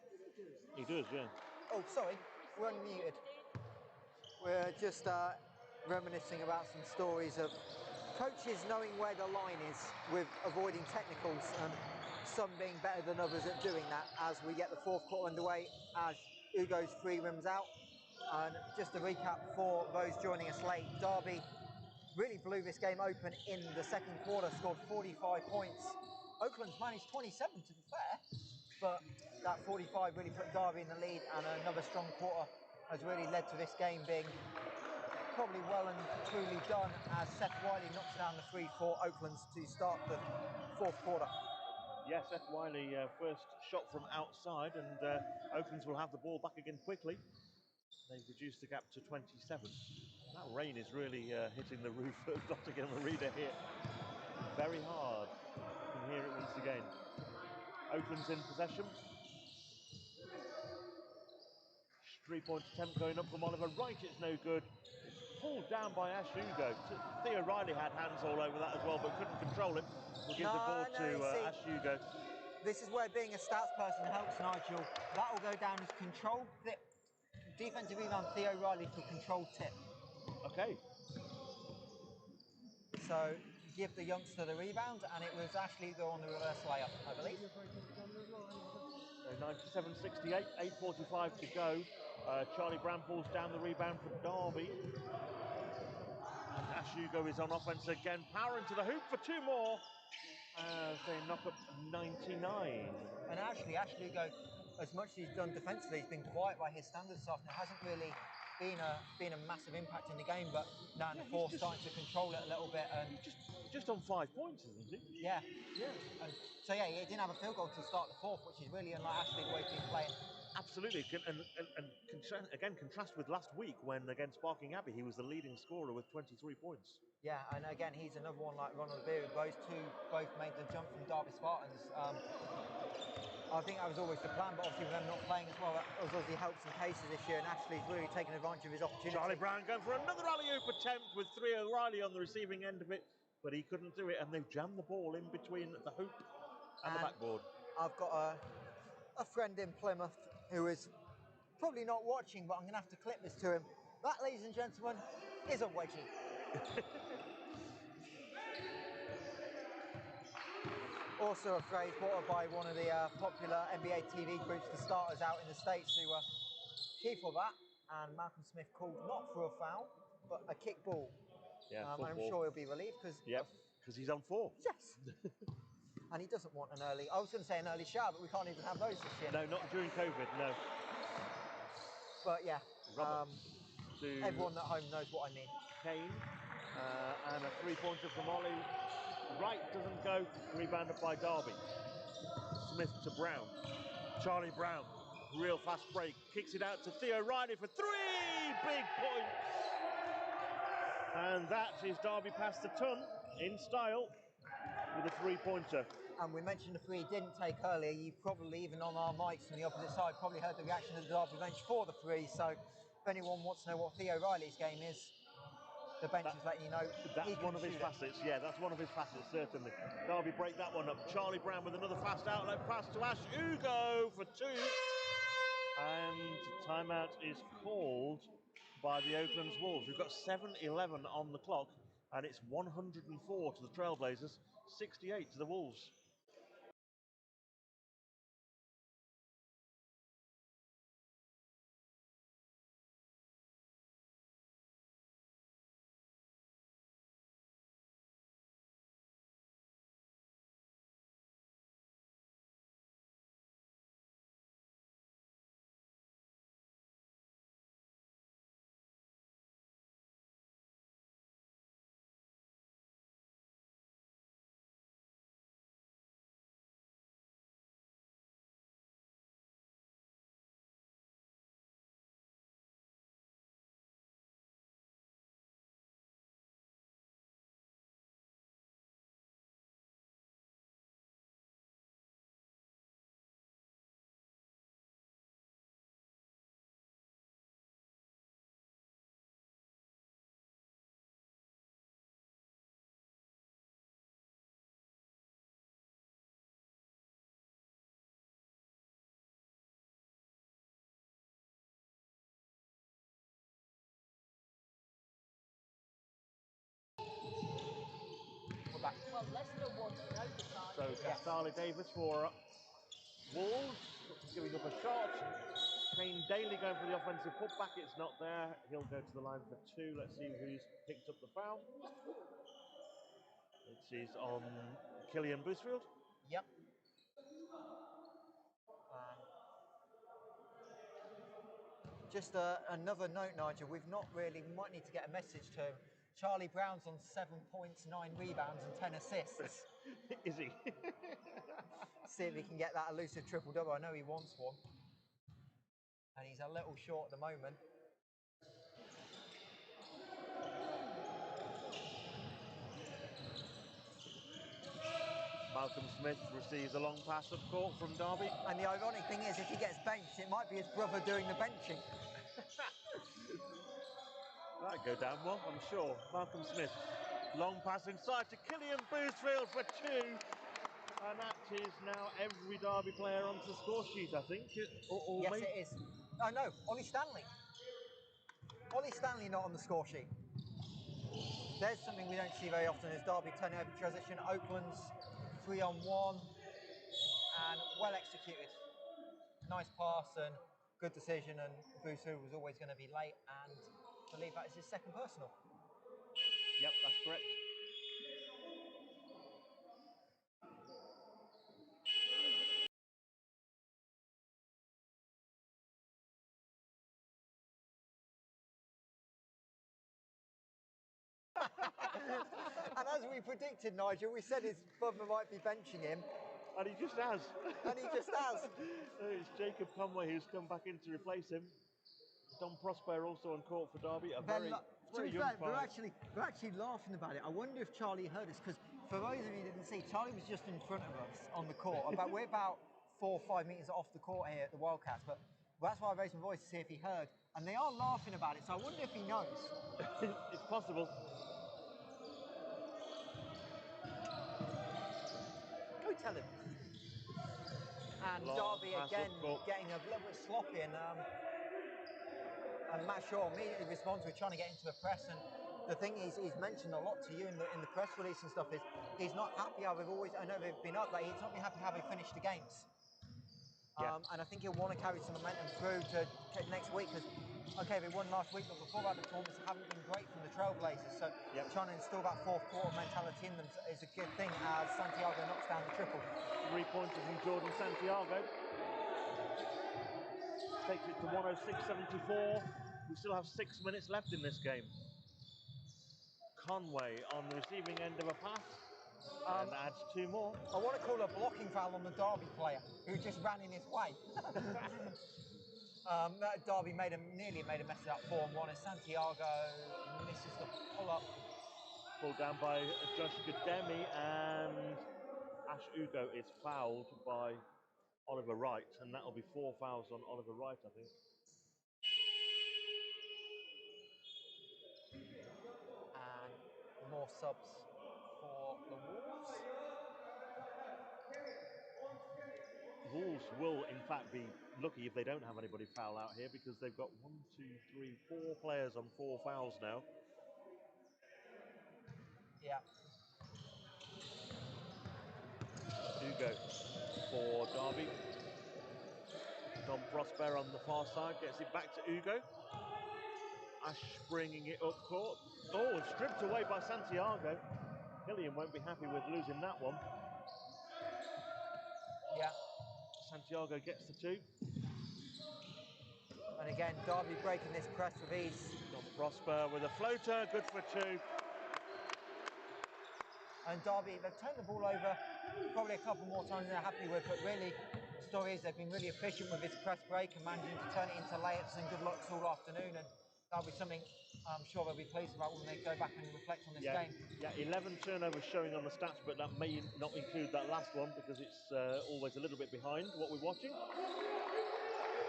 He does, yeah. Oh, sorry, we're unmuted. We're just reminiscing about some stories of coaches knowing where the line is with avoiding technicals, and some being better than others at doing that as we get the fourth quarter underway, as Ugo's free rims out. And just to recap for those joining us late, Derby really blew this game open in the second quarter, scored 45 points. Oakland's managed 27 to be fair, but that 45 really put Derby in the lead, and another strong quarter has really led to this game being probably well and truly done, as Seth Wiley knocks down the 3 for Oaklands to start the fourth quarter. Yeah, Seth Wiley first shot from outside, and Oaklands will have the ball back again quickly. They've reduced the gap to 27. That rain is really hitting the roof of Nottingham Arena here. Very hard. You can hear it once again. Oakland's in possession. 3-point attempt going up from Oliver. Right, it's no good. Pulled down by Ash Hugo. Theo Riley had hands all over that as well, but couldn't control it. We'll give the ball to Ash Hugo. This is where being a stats person helps, Nigel. That will go down as controlled defensive rebound, Theo Riley for controlled tip. Okay. So give the youngster the rebound, and it was Ash Hugo on the reverse layup, I believe. So 97-68, 8:45 to go. Charlie Brown pulls down the rebound for Derby. And Ash Hugo is on offense again. Power into the hoop for 2 more. As they knock up 99. And actually, Ash Hugo, as much as he's done defensively, he's been quiet by his standards this afternoon. Hasn't really been a massive impact in the game, but now in the fourth, starting to control it a little bit. And just on 5 points, isn't he? Yeah. And so yeah, he didn't have a field goal to start the fourth, which is really unlike Ashley the way he's been playing. Absolutely, and again, contrast with last week when against Barking Abbey, he was the leading scorer with 23 points. Yeah, and again, he's another one like Ronald Beer. Those two both made the jump from Derby Spartans. I think that was always the plan, but obviously with them not playing as well, that has obviously helped some cases this year, and Ashley's really taken advantage of his opportunity. Charlie Brown going for another alley-oop attempt with Theo Riley on the receiving end of it, but he couldn't do it, and they've jammed the ball in between the hoop and the backboard. I've got a friend in Plymouth who is probably not watching, but I'm going to have to clip this to him. That, ladies and gentlemen, is a wedgie. Also a phrase brought up by one of the popular NBA TV groups, the Starters, out in the States, who were key for that, and Malcolm Smith called not for a foul, but a kick ball. Yeah, I'm sure he'll be relieved because he's on 4. Yes. And he doesn't want an early, I was going to say an early shower, but we can't even have those this year. No, not during COVID, no. But yeah, everyone at home knows what I mean. Kane, and a 3-pointer from Ollie. Right, doesn't go, rebounded by Derby. Smith to Brown. Charlie Brown, real fast break, kicks it out to Theo Riley for 3 big points. And that is Derby past the ton in style with a 3-pointer. And we mentioned the 3 he didn't take earlier. You probably, even on our mics on the opposite side, probably heard the reaction of the Derby bench for the 3. So if anyone wants to know what Theo Riley's game is, the bench is letting you know. That's one of his facets, that's one of his facets, certainly. Derby break that one up. Charlie Brown with another fast outlet pass to Ash Hugo for 2. And timeout is called by the Oaklands Wolves. We've got 7:11 on the clock, and it's 104 to the Trailblazers, 68 to the Wolves. Yes. Charlie Davis for Wolves, giving up a shot. Shane Daly going for the offensive putback. It's not there. He'll go to the line for 2. Let's see who's picked up the foul. It is on Killian Boosfield. Yep. Just another note, Nigel. We've not really, might need to get a message to him. Charlie Brown's on 7 points, 9 rebounds, and 10 assists. Is he? See if he can get that elusive triple-double. I know he wants one. And he's a little short at the moment. Malcolm Smith receives a long pass up court from Derby. And the ironic thing is, if he gets benched, it might be his brother doing the benching. That'd go down well, I'm sure. Malcolm Smith, long pass inside to Killian Boosfield for 2. And that is now every Derby player onto the score sheet, I think. Or Yes, maybe... it is. Oh, no, Ollie Stanley. Ollie Stanley not on the score sheet. There's something we don't see very often, is Derby turning over transition. Oaklands 3-on-1 and well executed. Nice pass and good decision, and Boosfield was always going to be late, and I believe that is his second personal. Yep, that's correct. And as we predicted, Nigel, we said his brother might be benching him. And he just has. And he just has. It's Jacob Conway who's come back in to replace him. Don Prosper also on court for Derby. A very young we're actually laughing about it. I wonder if Charlie heard us, because for those of you who didn't see, Charlie was just in front of us on the court. We're about 4 or 5 meters off the court here at the Wildcats, but that's why I raised my voice to see if he heard. And they are laughing about it, so I wonder if he knows. It's possible. Go tell him. And Derby again getting a little bit sloppy, and Matt Shaw immediately responds with trying to get into the press. And the thing he's mentioned a lot to you in the press release and stuff is he's not happy how I know they've been up, but he's not been happy how they finished the games. And I think he'll want to carry some momentum through to next week, because, okay, they won last week, but before that the performances haven't been great from the Trailblazers, so trying to instill that fourth quarter mentality in them is a good thing as Santiago knocks down the triple. 3 pointers from Jordan Santiago. Takes it to 106-74. We still have 6 minutes left in this game. Conway on the receiving end of a pass and adds 2 more. I want to call a blocking foul on the Derby player who just ran in his way. Derby nearly made a mess of that 4-on-1 as Santiago misses the pull-up. Pulled down by Josh Gademi, and Ash Ugo is fouled by Oliver Wright, and that'll be 4 fouls on Oliver Wright, I think. And more subs for the Wolves. Wolves will, in fact, be lucky if they don't have anybody foul out here, because they've got 1, 2, 3, 4 players on 4 fouls now. Yeah. Ugo for Derby. Don Prosper on the far side gets it back to Ugo. Ash bringing it up court. Oh, stripped away by Santiago. Killian won't be happy with losing that one. Yeah. Santiago gets the 2. And again, Derby breaking this press with ease. Don Prosper with a floater, good for 2. And Derby, they've turned the ball over probably a couple more times than they're happy with, but really, the story is they've been really efficient with this press break and managing to turn it into layups and good looks all afternoon, and that'll be something I'm sure they'll be pleased about when they go back and reflect on this game. Yeah, 11 turnovers showing on the stats, but that may not include that last one because it's always a little bit behind what we're watching.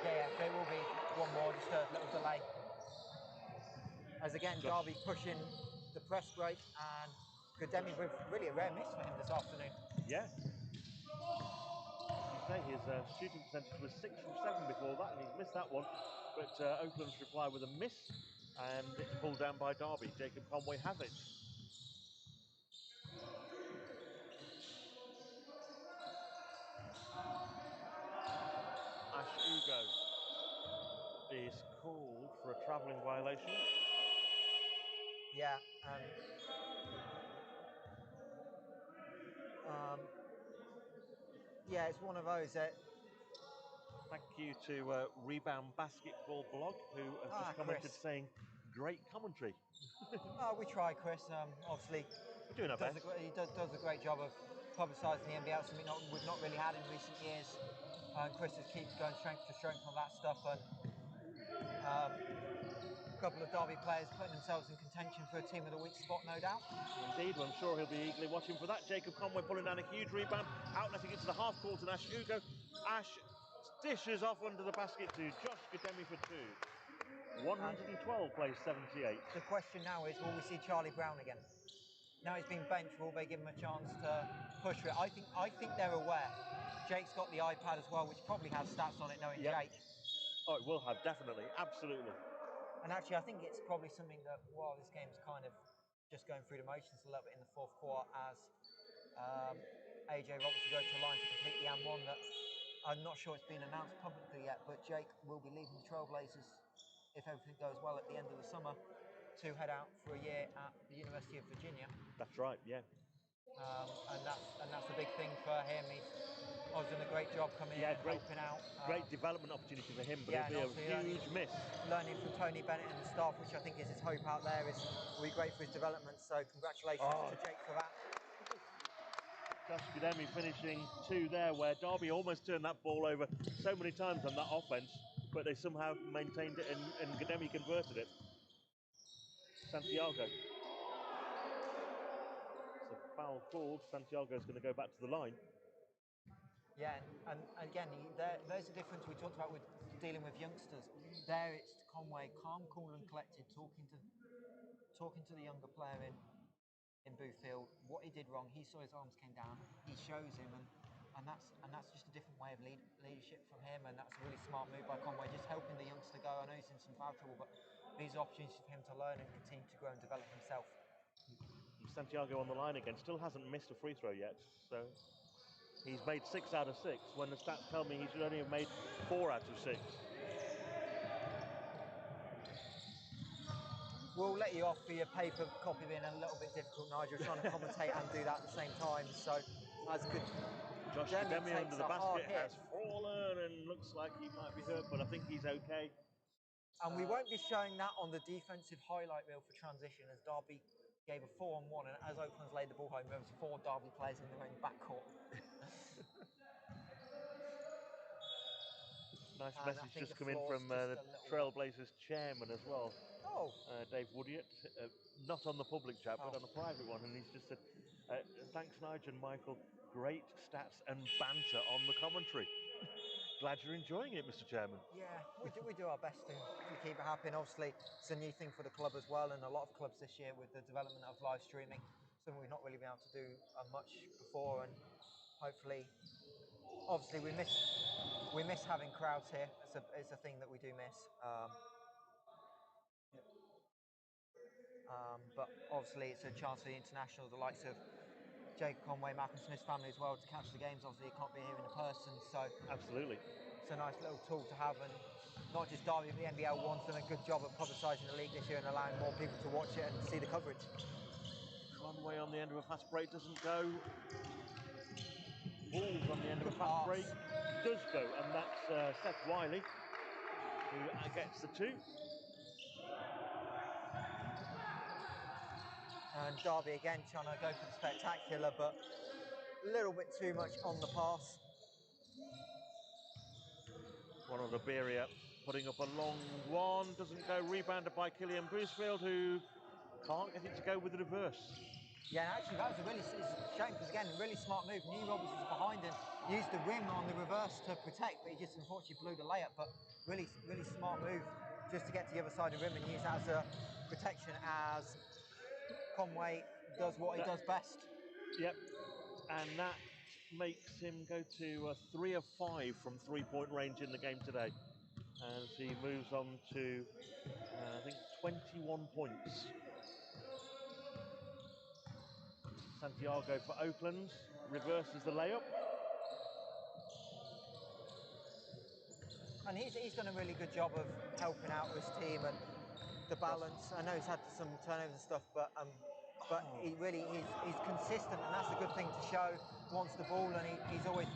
Yeah, there will be one more, just a little delay. As again, Derby pushing the press break, and Gademi with really a rare miss for him this afternoon. Yeah. As you say, his shooting percentage was 6 from 7 before that, and he's missed that one. But Oakland's reply with a miss, and it's pulled down by Derby. Jacob Conway has it. is called for a travelling violation. Yeah. Yeah, it's one of those that. Thank you to Rebound Basketball Blog, who have just commented Chris. saying, great commentary. We try, Chris. Obviously, we're doing our best. He does a great job of publicising the NBL, something we've not really had in recent years. And Chris just keeps going strength to strength on that stuff. And a couple of Derby players putting themselves in contention for a Team of the Week spot, no doubt. Indeed, I'm sure he'll be eagerly watching for that. Jacob Conway pulling down a huge rebound, outletting it to the half court, and Ash Ugo. Ash dishes off under the basket to Josh Gademi for two. 112 plays 78. The question now is, will we see Charlie Brown again? Now he's been benched, will they give him a chance to push for it? I think they're aware. Jake's got the iPad as well, which probably has stats on it, knowing Jake. Oh, it will have, definitely, absolutely. And actually, I think it's probably something that, while this game's kind of just going through the motions a little bit in the fourth quarter, as AJ Roberts will go to the line to complete the and one, that I'm not sure it's been announced publicly yet, but Jake will be leaving the Trailblazers, if everything goes well, at the end of the summer, to head out for a year at the University of Virginia. That's right, yeah. And that's the big thing for him. He's done a great job coming in and helping out. Great development opportunity for him, but it'll be a huge miss. Learning from Tony Bennett and the staff, which I think is his hope out there, will be great for his development. So congratulations to Jake for that. Josh Gademi finishing two there, where Derby almost turned that ball over so many times on that offense, but they somehow maintained it, and Gademi converted it. Santiago. It's a foul called. Santiago's going to go back to the line. Yeah, and again, there's a difference we talked about with dealing with youngsters. There, it's Conway, calm, cool, and collected, talking to the younger player in Boothfield. What he did wrong, he saw his arms came down. He shows him, and that's just a different way of leadership from him, and that's a really smart move by Conway, just helping the youngster go. I know he's in some foul trouble, but these are opportunities for him to learn and continue to grow and develop himself. Santiago on the line again, still hasn't missed a free throw yet, so he's made 6 out of 6, when the stats tell me he should only have made 4 out of 6. We'll let you off for your paper copy being a little bit difficult, Nigel, trying to commentate and do that at the same time, so that's good. Josh Gademi under the basket has fallen and looks like he might be hurt, but I think he's okay. And we won't be showing that on the defensive highlight reel for transition, as Derby gave a 4-on-1, and as Oaklands laid the ball home, there was 4 Derby players in their own backcourt. Nice message just come in from the Trailblazers chairman as well. Oh. Dave Woodyatt, not on the public chat, but on the private one, and he's just said, thanks Nigel and Michael, great stats and banter on the commentary. Glad you're enjoying it, Mr. Chairman. Yeah, we do our best to keep it happening. Obviously, it's a new thing for the club as well, and a lot of clubs this year with the development of live streaming, something we've not really been able to do much before, and hopefully, obviously we miss having crowds here. It's a thing that we do miss. But obviously, it's a chance for the internationals, the likes of Jacob Conway, Malcolm Smith's family as well, to catch the games. Obviously, you can't be here in person, so absolutely, it's a nice little tool to have. And not just Derby, but the NBL one's done a good job of publicising the league this year and allowing more people to watch it and see the coverage. Conway on the end of a fast break doesn't go. Bulls on the end of a fast break does go, and that's Seth Wiley who gets the 2. And Derby again trying to go for the spectacular, but a little bit too much on the pass. One of the Beria putting up a long one, doesn't go, rebounded by Killian Boosfield, who can't get it to go with the reverse. Yeah, actually that was a really shame, because again, a really smart move. Knew Roberts was behind and used the rim on the reverse to protect, but he just unfortunately blew the layup. But really smart move just to get to the other side of the rim and use that as a protection, as Conway does what he does best. Yep, and that makes him go to 3 of 5 from 3-point range in the game today, as he moves on to I think 21 points. Santiago for Oaklands reverses the layup. And he's done a really good job of helping out his team and the balance. I know he's had some turnovers and stuff, but he really he's consistent, and that's a good thing to show. Wants the ball, and he's always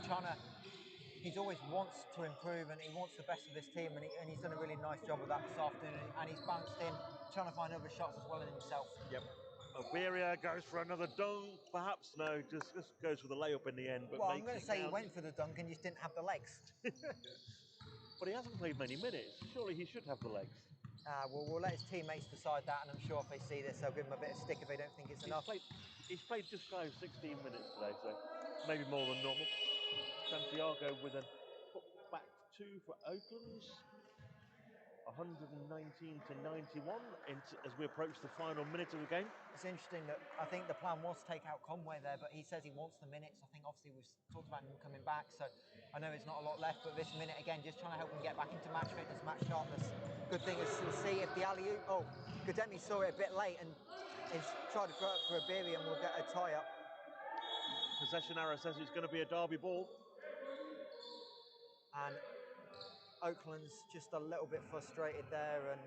he always wants to improve, and he wants the best of his team, and he's done a really nice job of that this afternoon. And he's bounced in, trying to find other shots as well in himself. Yep. Oberia goes for another dunk, perhaps no, just goes for the layup in the end. But well, I'm going to say count. he went for the dunk and just didn't have the legs. But he hasn't played many minutes. Surely he should have the legs. Well, we'll let his teammates decide that, and I'm sure if they see this, they'll give him a bit of stick if they don't think it's enough. He's played just shy of 16 minutes today, so maybe more than normal. Santiago with a putback 2 for Oaklands. 119 to 91 as we approach the final minute of the game. It's interesting that I think the plan was to take out Conway there, but he says he wants the minutes. I think obviously we've talked about him coming back, so I know there's not a lot left, but this minute again, just trying to help him get back into match fitness, match sharpness. Good thing is to see if the alley-oop. Oh, Gademi saw it a bit late and tried to throw it for Iberi, and we'll get a tie-up. Possession arrow says it's going to be a Derby ball. And Oakland's just a little bit frustrated there, and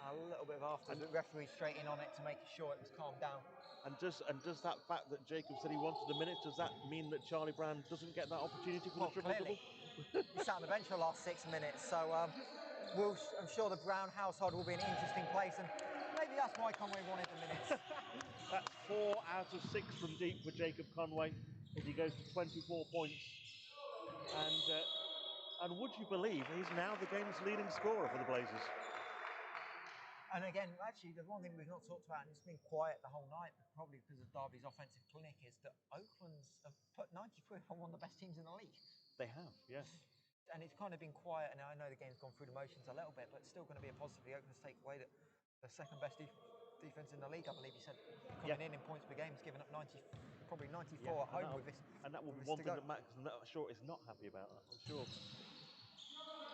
a little bit of after the referee straight in on it to make sure it was calmed down. And does that fact that Jacob said he wanted the minutes, does that mean that Charlie Brown doesn't get that opportunity for the triple-double? He sat on the bench for the last 6 minutes, so I'm sure the Brown household will be an interesting place, and maybe that's why Conway wanted the minutes. That's 4 out of 6 from deep for Jacob Conway as he goes to 24 points. And would you believe he's now the game's leading scorer for the Blazers? And again, actually, the one thing we've not talked about, and it's been quiet the whole night, probably because of Derby's offensive clinic, is that Oakland's have put 93 on one of the best teams in the league. They have, yes. And it's kind of been quiet, and I know the game's gone through the motions a little bit, but it's still going to be a positive. The Oakland's take away the second best defense in the league, I believe you said, coming in points per game. It's given up 90, probably 94 at home with this. And that will be one thing that Matt Short is not happy about, I'm sure.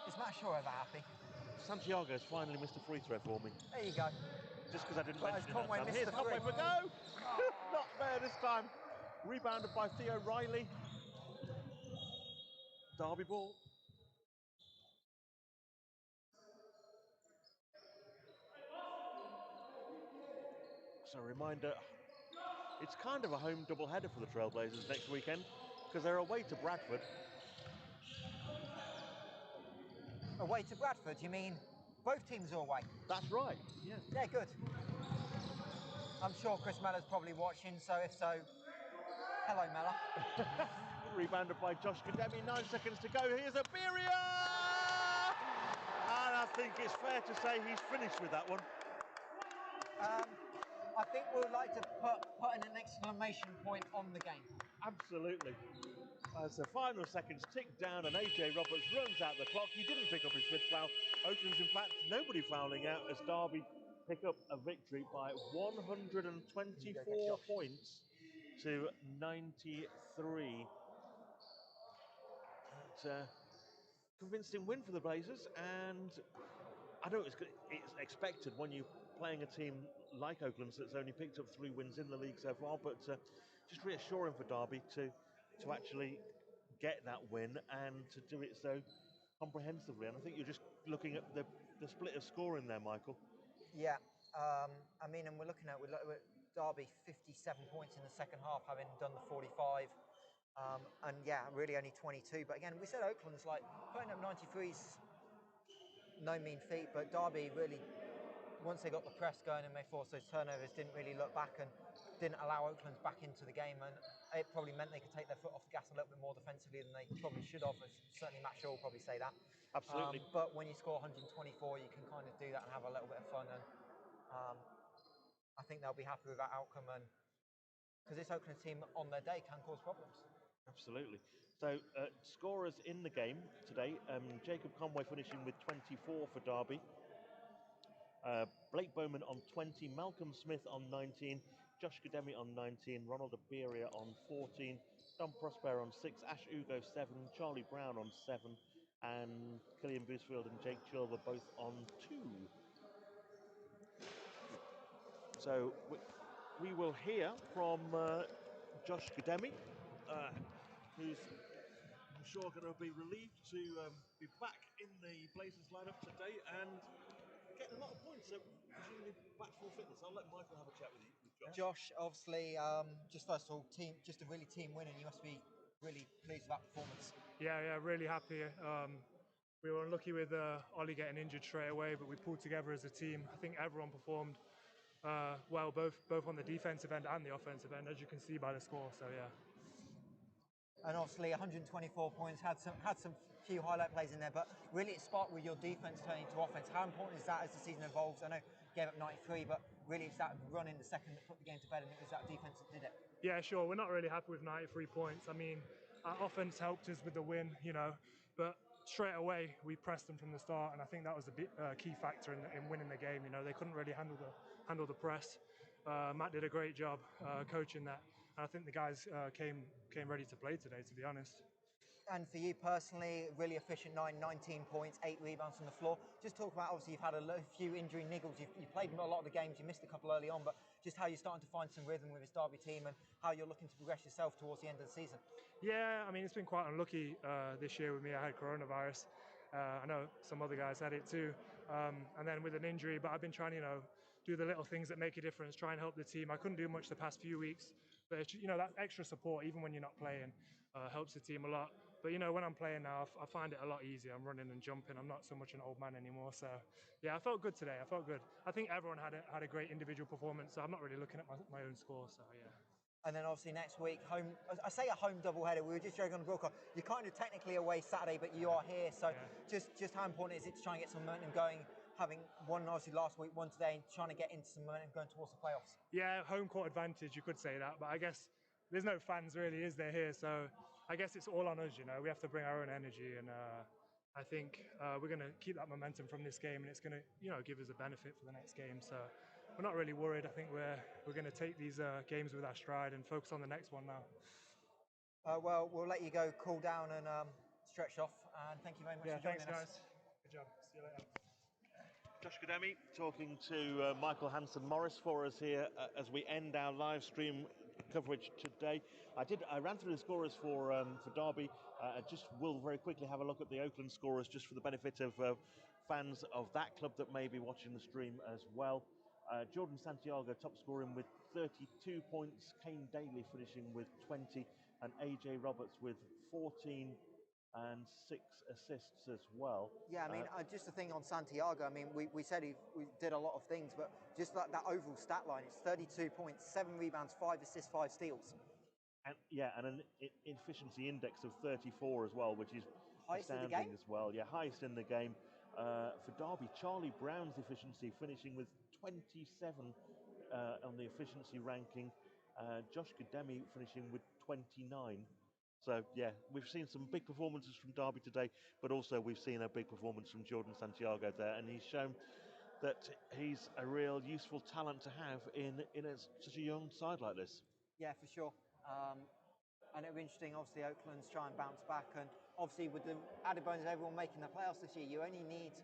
Is Matt Short ever happy? Santiago's finally missed a free throw for me. There you go. Just because I didn't mention it that time. Here's Conway for go! Not there this time. Rebounded by Theo Riley. Derby ball. So a reminder, it's kind of a home doubleheader for the Trailblazers next weekend because they're away to Bradford. Away to Bradford? You mean both teams are away? That's right, yeah. Yeah, good. I'm sure Chris Mellor's probably watching, so if so, hello Mellor. Rebounded by Josh Gademi, 9 seconds to go. Here's Iberia! And I think it's fair to say he's finished with that one. I think we would like to put an exclamation point on the game. Absolutely. As the final seconds tick down and AJ Roberts runs out the clock, he didn't pick up his fifth foul. Oakland's, in fact, nobody fouling out as Derby pick up a victory by 124 points to 93. It's a convincing win for the Blazers, and I know it's expected when you're playing a team like Oakland's that's only picked up 3 wins in the league so far, but just reassuring for Derby to actually get that win and to do it so comprehensively. And I think you're just looking at the split of scoring there, Michael. Yeah, I mean, and we're looking at Derby 57 points in the second half, having done the 45. And yeah, really only 22. But again, we said Oakland's like putting up 93's no mean feat, but Derby really, once they got the press going and they forced those turnovers, didn't really look back and didn't allow Oakland's back into the game, and it probably meant they could take their foot off the gas a little bit more defensively than they probably should have. Certainly Matt Shaw will probably say that. Absolutely. But when you score 124, you can kind of do that and have a little bit of fun, and I think they'll be happy with that outcome, and because this Oakland team on their day can cause problems. Absolutely. So scorers in the game today, Jacob Conway finishing with 24 for Derby. Blake Bowman on 20, Malcolm Smith on 19, Josh Gademi on 19, Ronald Iberia on 14, Don Prosper on 6, Ash Ugo 7, Charlie Brown on 7, and Killian Boosfield and Jake Chilver both on 2. So we will hear from Josh Gademi, who's I'm sure, going to be relieved to be back in the Blazers lineup today and getting a lot of points. So presumably back full fitness. I'll let Michael have a chat with you, with Josh. Josh, obviously, just first of all, just a really team win, and you must be really pleased with that performance. Yeah, really happy. We were unlucky with Ollie getting injured straight away, but we pulled together as a team. I think everyone performed well, both on the defensive end and the offensive end, as you can see by the score. So yeah. And obviously 124 points, had some few highlight plays in there, but really it sparked with your defense turning to offense. How important is that as the season evolves? I know you gave up 93, but really it's that run in the second that put the game to bed, and it was that defense that did it. Yeah, sure. We're not really happy with 93 points. I mean, our offense helped us with the win, but straight away we pressed them from the start, and I think that was a key factor in winning the game. They couldn't really handle the press. Matt did a great job coaching that, and I think the guys came ready to play today, to be honest. And for you personally, really efficient 19 points, 8 rebounds from the floor. Just talk about, obviously, you've had a few injury niggles. You've played a lot of the games, you missed a couple early on, but just how you're starting to find some rhythm with this Derby team and how you're looking to progress yourself towards the end of the season. Yeah, I mean, it's been quite unlucky this year with me. I had coronavirus. I know some other guys had it too. And then with an injury, but I've been trying to, do the little things that make a difference, try and help the team. I couldn't do much the past few weeks, but that extra support, even when you're not playing, helps the team a lot. But when I'm playing now, I find it a lot easier. I'm running and jumping. I'm not so much an old man anymore. So yeah, I felt good today. I felt good. I think everyone had a great individual performance. So I'm not really looking at my own score. So yeah. And then obviously next week, home. I say a home doubleheader. We were just joking on the broadcast. You're kind of technically away Saturday, but you are here. So yeah. just how important is it to try and get some momentum going? Having one obviously last week, one today, and trying to get into some momentum going towards the playoffs. Yeah, home court advantage. You could say that, but I guess there's no fans really, is there here? So I guess it's all on us. We have to bring our own energy, and I think we're going to keep that momentum from this game, and it's going to give us a benefit for the next game. So we're not really worried. I think we're going to take these games with our stride and focus on the next one now. Well, we'll let you go, cool down, and stretch off. And thank you very much for joining us. Thanks, guys. Good job. See you later. Josh Gademi talking to Michael Hanson-Morris for us here as we end our live stream coverage today. I ran through the scorers for Derby. I just will very quickly have a look at the Oakland scorers just for the benefit of fans of that club that may be watching the stream as well. Jordan Santiago top scoring with 32 points, Kane Daly finishing with 20, and AJ Roberts with 14 and 6 assists as well. Yeah, I mean, just the thing on Santiago, I mean, we said we did a lot of things, but just that overall stat line, it's 32 points, 7 rebounds, 5 assists, 5 steals. And an efficiency index of 34 as well, which is astounding as well. Yeah, highest in the game. For Derby, Charlie Brown's efficiency finishing with 27 on the efficiency ranking. Josh Gademi finishing with 29. So yeah, we've seen some big performances from Derby today, but also we've seen a big performance from Jordan Santiago there, and he's shown that he's a real useful talent to have in such a young side like this. Yeah, for sure. And it'll be interesting, obviously, Oakland's try and bounce back. And obviously, with the added bonus of everyone making the playoffs this year, you only need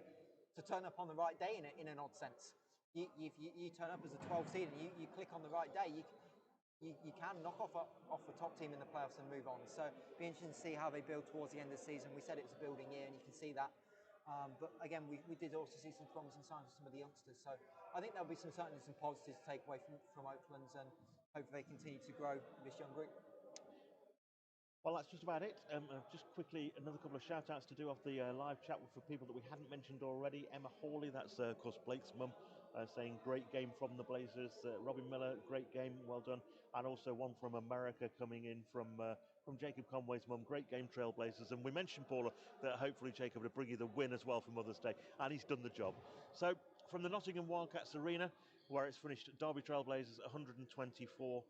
to turn up on the right day in an odd sense. If you turn up as a 12 seed and you click on the right day, you can knock off the top team in the playoffs and move on. So it'll be interesting to see how they build towards the end of the season. We said it was a building year, and you can see that. But again, we did also see some promising signs from some of the youngsters. So I think there'll be certainly some positives to take away from Oaklands, and hopefully they continue to grow this young group. Well, that's just about it. Just quickly, another couple of shout-outs to do off the live chat for people that we hadn't mentioned already. Emma Hawley, that's of course Blake's mum, saying great game from the Blazers. Robin Miller, great game, well done. And also one from America coming in from Jacob Conway's mum, great game, Trailblazers. And we mentioned, Paula, that hopefully Jacob would bring you the win as well for Mother's Day, and he's done the job. So from the Nottingham Wildcats Arena, where it's finished Derby Trailblazers 124,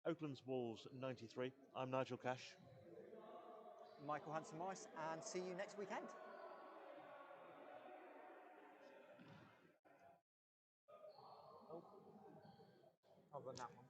Oakland's Wolves 93. I'm Nigel Cash. Michael Hanson-Morris, and see you next weekend. I'll run that one.